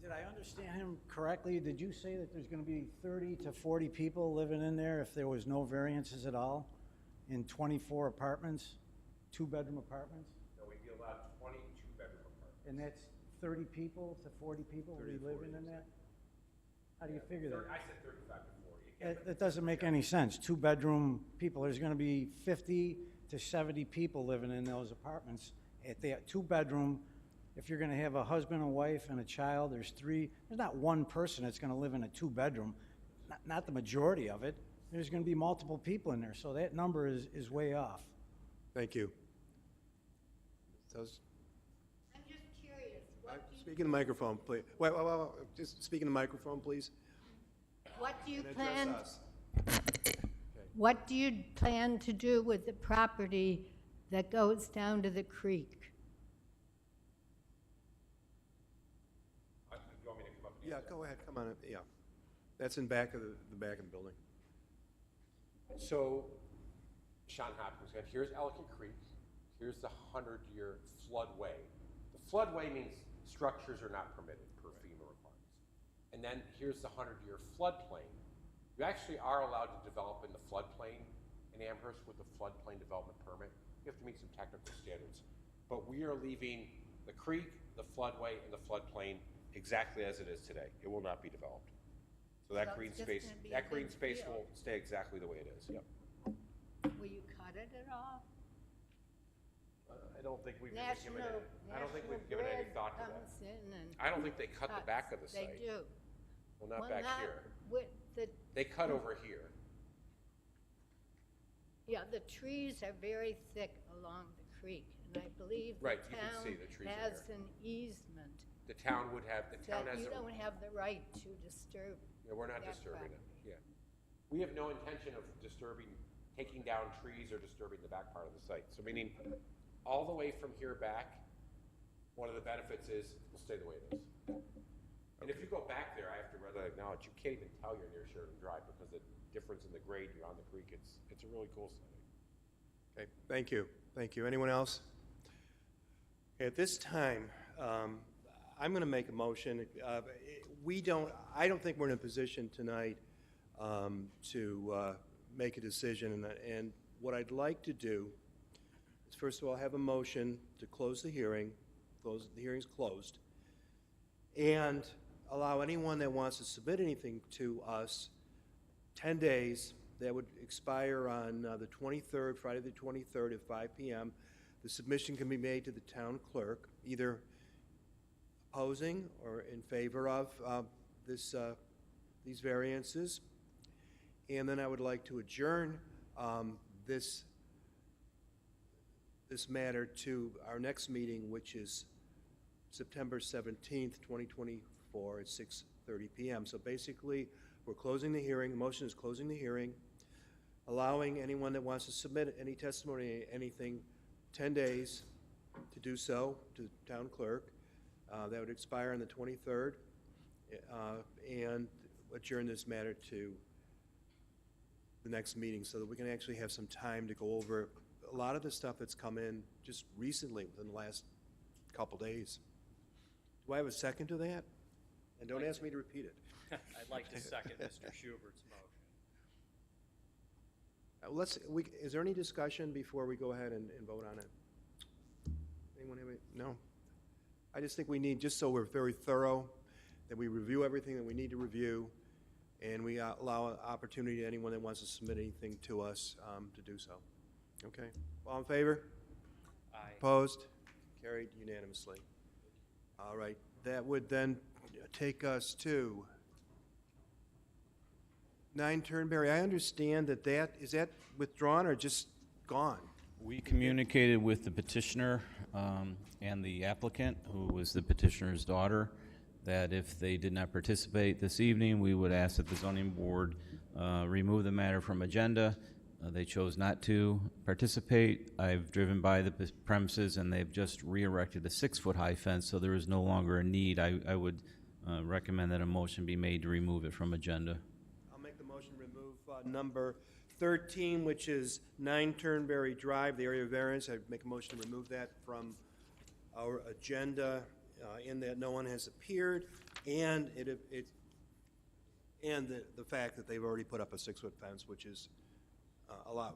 Did I understand him correctly? Did you say that there's going to be 30 to 40 people living in there if there was no variances at all in 24 apartments, two-bedroom apartments? No, we'd be allowed 20 two-bedroom apartments. And that's 30 people to 40 people will be living in that? How do you figure that? I said 35 to 40. That doesn't make any sense. Two-bedroom people, there's going to be 50 to 70 people living in those apartments. At the two-bedroom, if you're going to have a husband, a wife, and a child, there's not one person that's going to live in a two-bedroom, not the majority of it. There's going to be multiple people in there, so that number is way off. Thank you. I'm just curious, Speak in the microphone, please. Wait, just speak in the microphone, please. what do you And plan? address us. What do you plan to do with the property that goes down to the creek? You want me to come up? and Yeah, answer that? go ahead, come on, yeah. That's in back of the back of the building. So, Sean Hopkins, again, here's Ellicott Creek. Here's the 100-year floodway. The floodway means structures are not permitted per FEMA requirements. And then here's the 100-year floodplain. You actually are allowed to develop in the floodplain in Amherst with the floodplain development permit. You have to meet some technical standards. But we are leaving the creek, the floodway, and the floodplain exactly as it is today. It will not be developed. So that So green it's just space, gonna be a that green big space field. will stay exactly the way it is. Yep. Will you cut it at all? I don't think we've even given it. I don't think we've given any thought to that. Comes in and I don't think they cut the cuts. back of the site. They do. Well, not Well, back not here. with the, They cut over here. yeah, the trees are very thick along the creek, and I believe the Right, you can see town the trees are has there. an easement The town would have, the town that has you a. don't have the right to disturb. Yeah, we're not that disturbing it, property. yeah. We have no intention of disturbing, taking down trees or disturbing the back part of the site. So meaning, all the way from here back, one of the benefits is, will stay the way it is. And if you go back there, I have to rather acknowledge, you can't even tell you're near Sheridan Drive because the difference in the grade, you're on the creek, it's a really cool site. Okay, thank you. Thank you. Anyone else? At this time, I'm going to make a motion. I don't think we're in a position tonight to make a decision. And what I'd like to do is, first of all, have a motion to close the hearing. The hearing's closed. And allow anyone that wants to submit anything to us 10 days. That would expire on the 23rd, Friday the 23rd at 5 p.m. The submission can be made to the town clerk, either opposing or in favor of these variances. And then I would like to adjourn this matter to our next meeting, which is September 17th, 2024 at 6:30 p.m. So basically, we're closing the hearing. The motion is closing the hearing, allowing anyone that wants to submit any testimony, anything, 10 days to do so to the town clerk. That would expire on the 23rd, and adjourn this matter to the next meeting so that we can actually have some time to go over a lot of the stuff that's come in just recently, within the last couple days. Do I have a second to that? And don't ask me to repeat it. I'd like to second Mr. Schubert's motion. Is there any discussion before we go ahead and vote on it? Anyone have any? No? I just think we need, just so we're very thorough, that we review everything that we need to review, and we allow an opportunity to anyone that wants to submit anything to us to do so. Okay? All in favor? Aye. Opposed? Carried unanimously. All right, that would then take us to 9 Turnberry. I understand that is that withdrawn or just gone? We communicated with the petitioner and the applicant, who was the petitioner's daughter, that if they did not participate this evening, we would ask that the zoning board remove the matter from agenda. They chose not to participate. I've driven by the premises, and they've just re-erected a 6-foot-high fence, so there is no longer a need. I would recommend that a motion be made to remove it from agenda. I'll make the motion to remove number 13, which is 9 Turnberry Drive, the area variance. I make a motion to remove that from our agenda in that no one has appeared, and and the fact that they've already put up a 6-foot fence, which is allowed.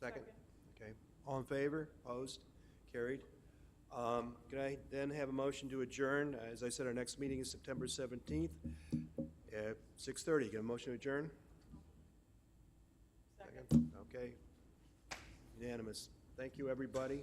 Second? Okay. All in favor? Opposed? Carried. Can I then have a motion to adjourn? As I said, our next meeting is September 17th at 6:30. Get a motion to adjourn? Second. Okay. Unanimous. Thank you, everybody.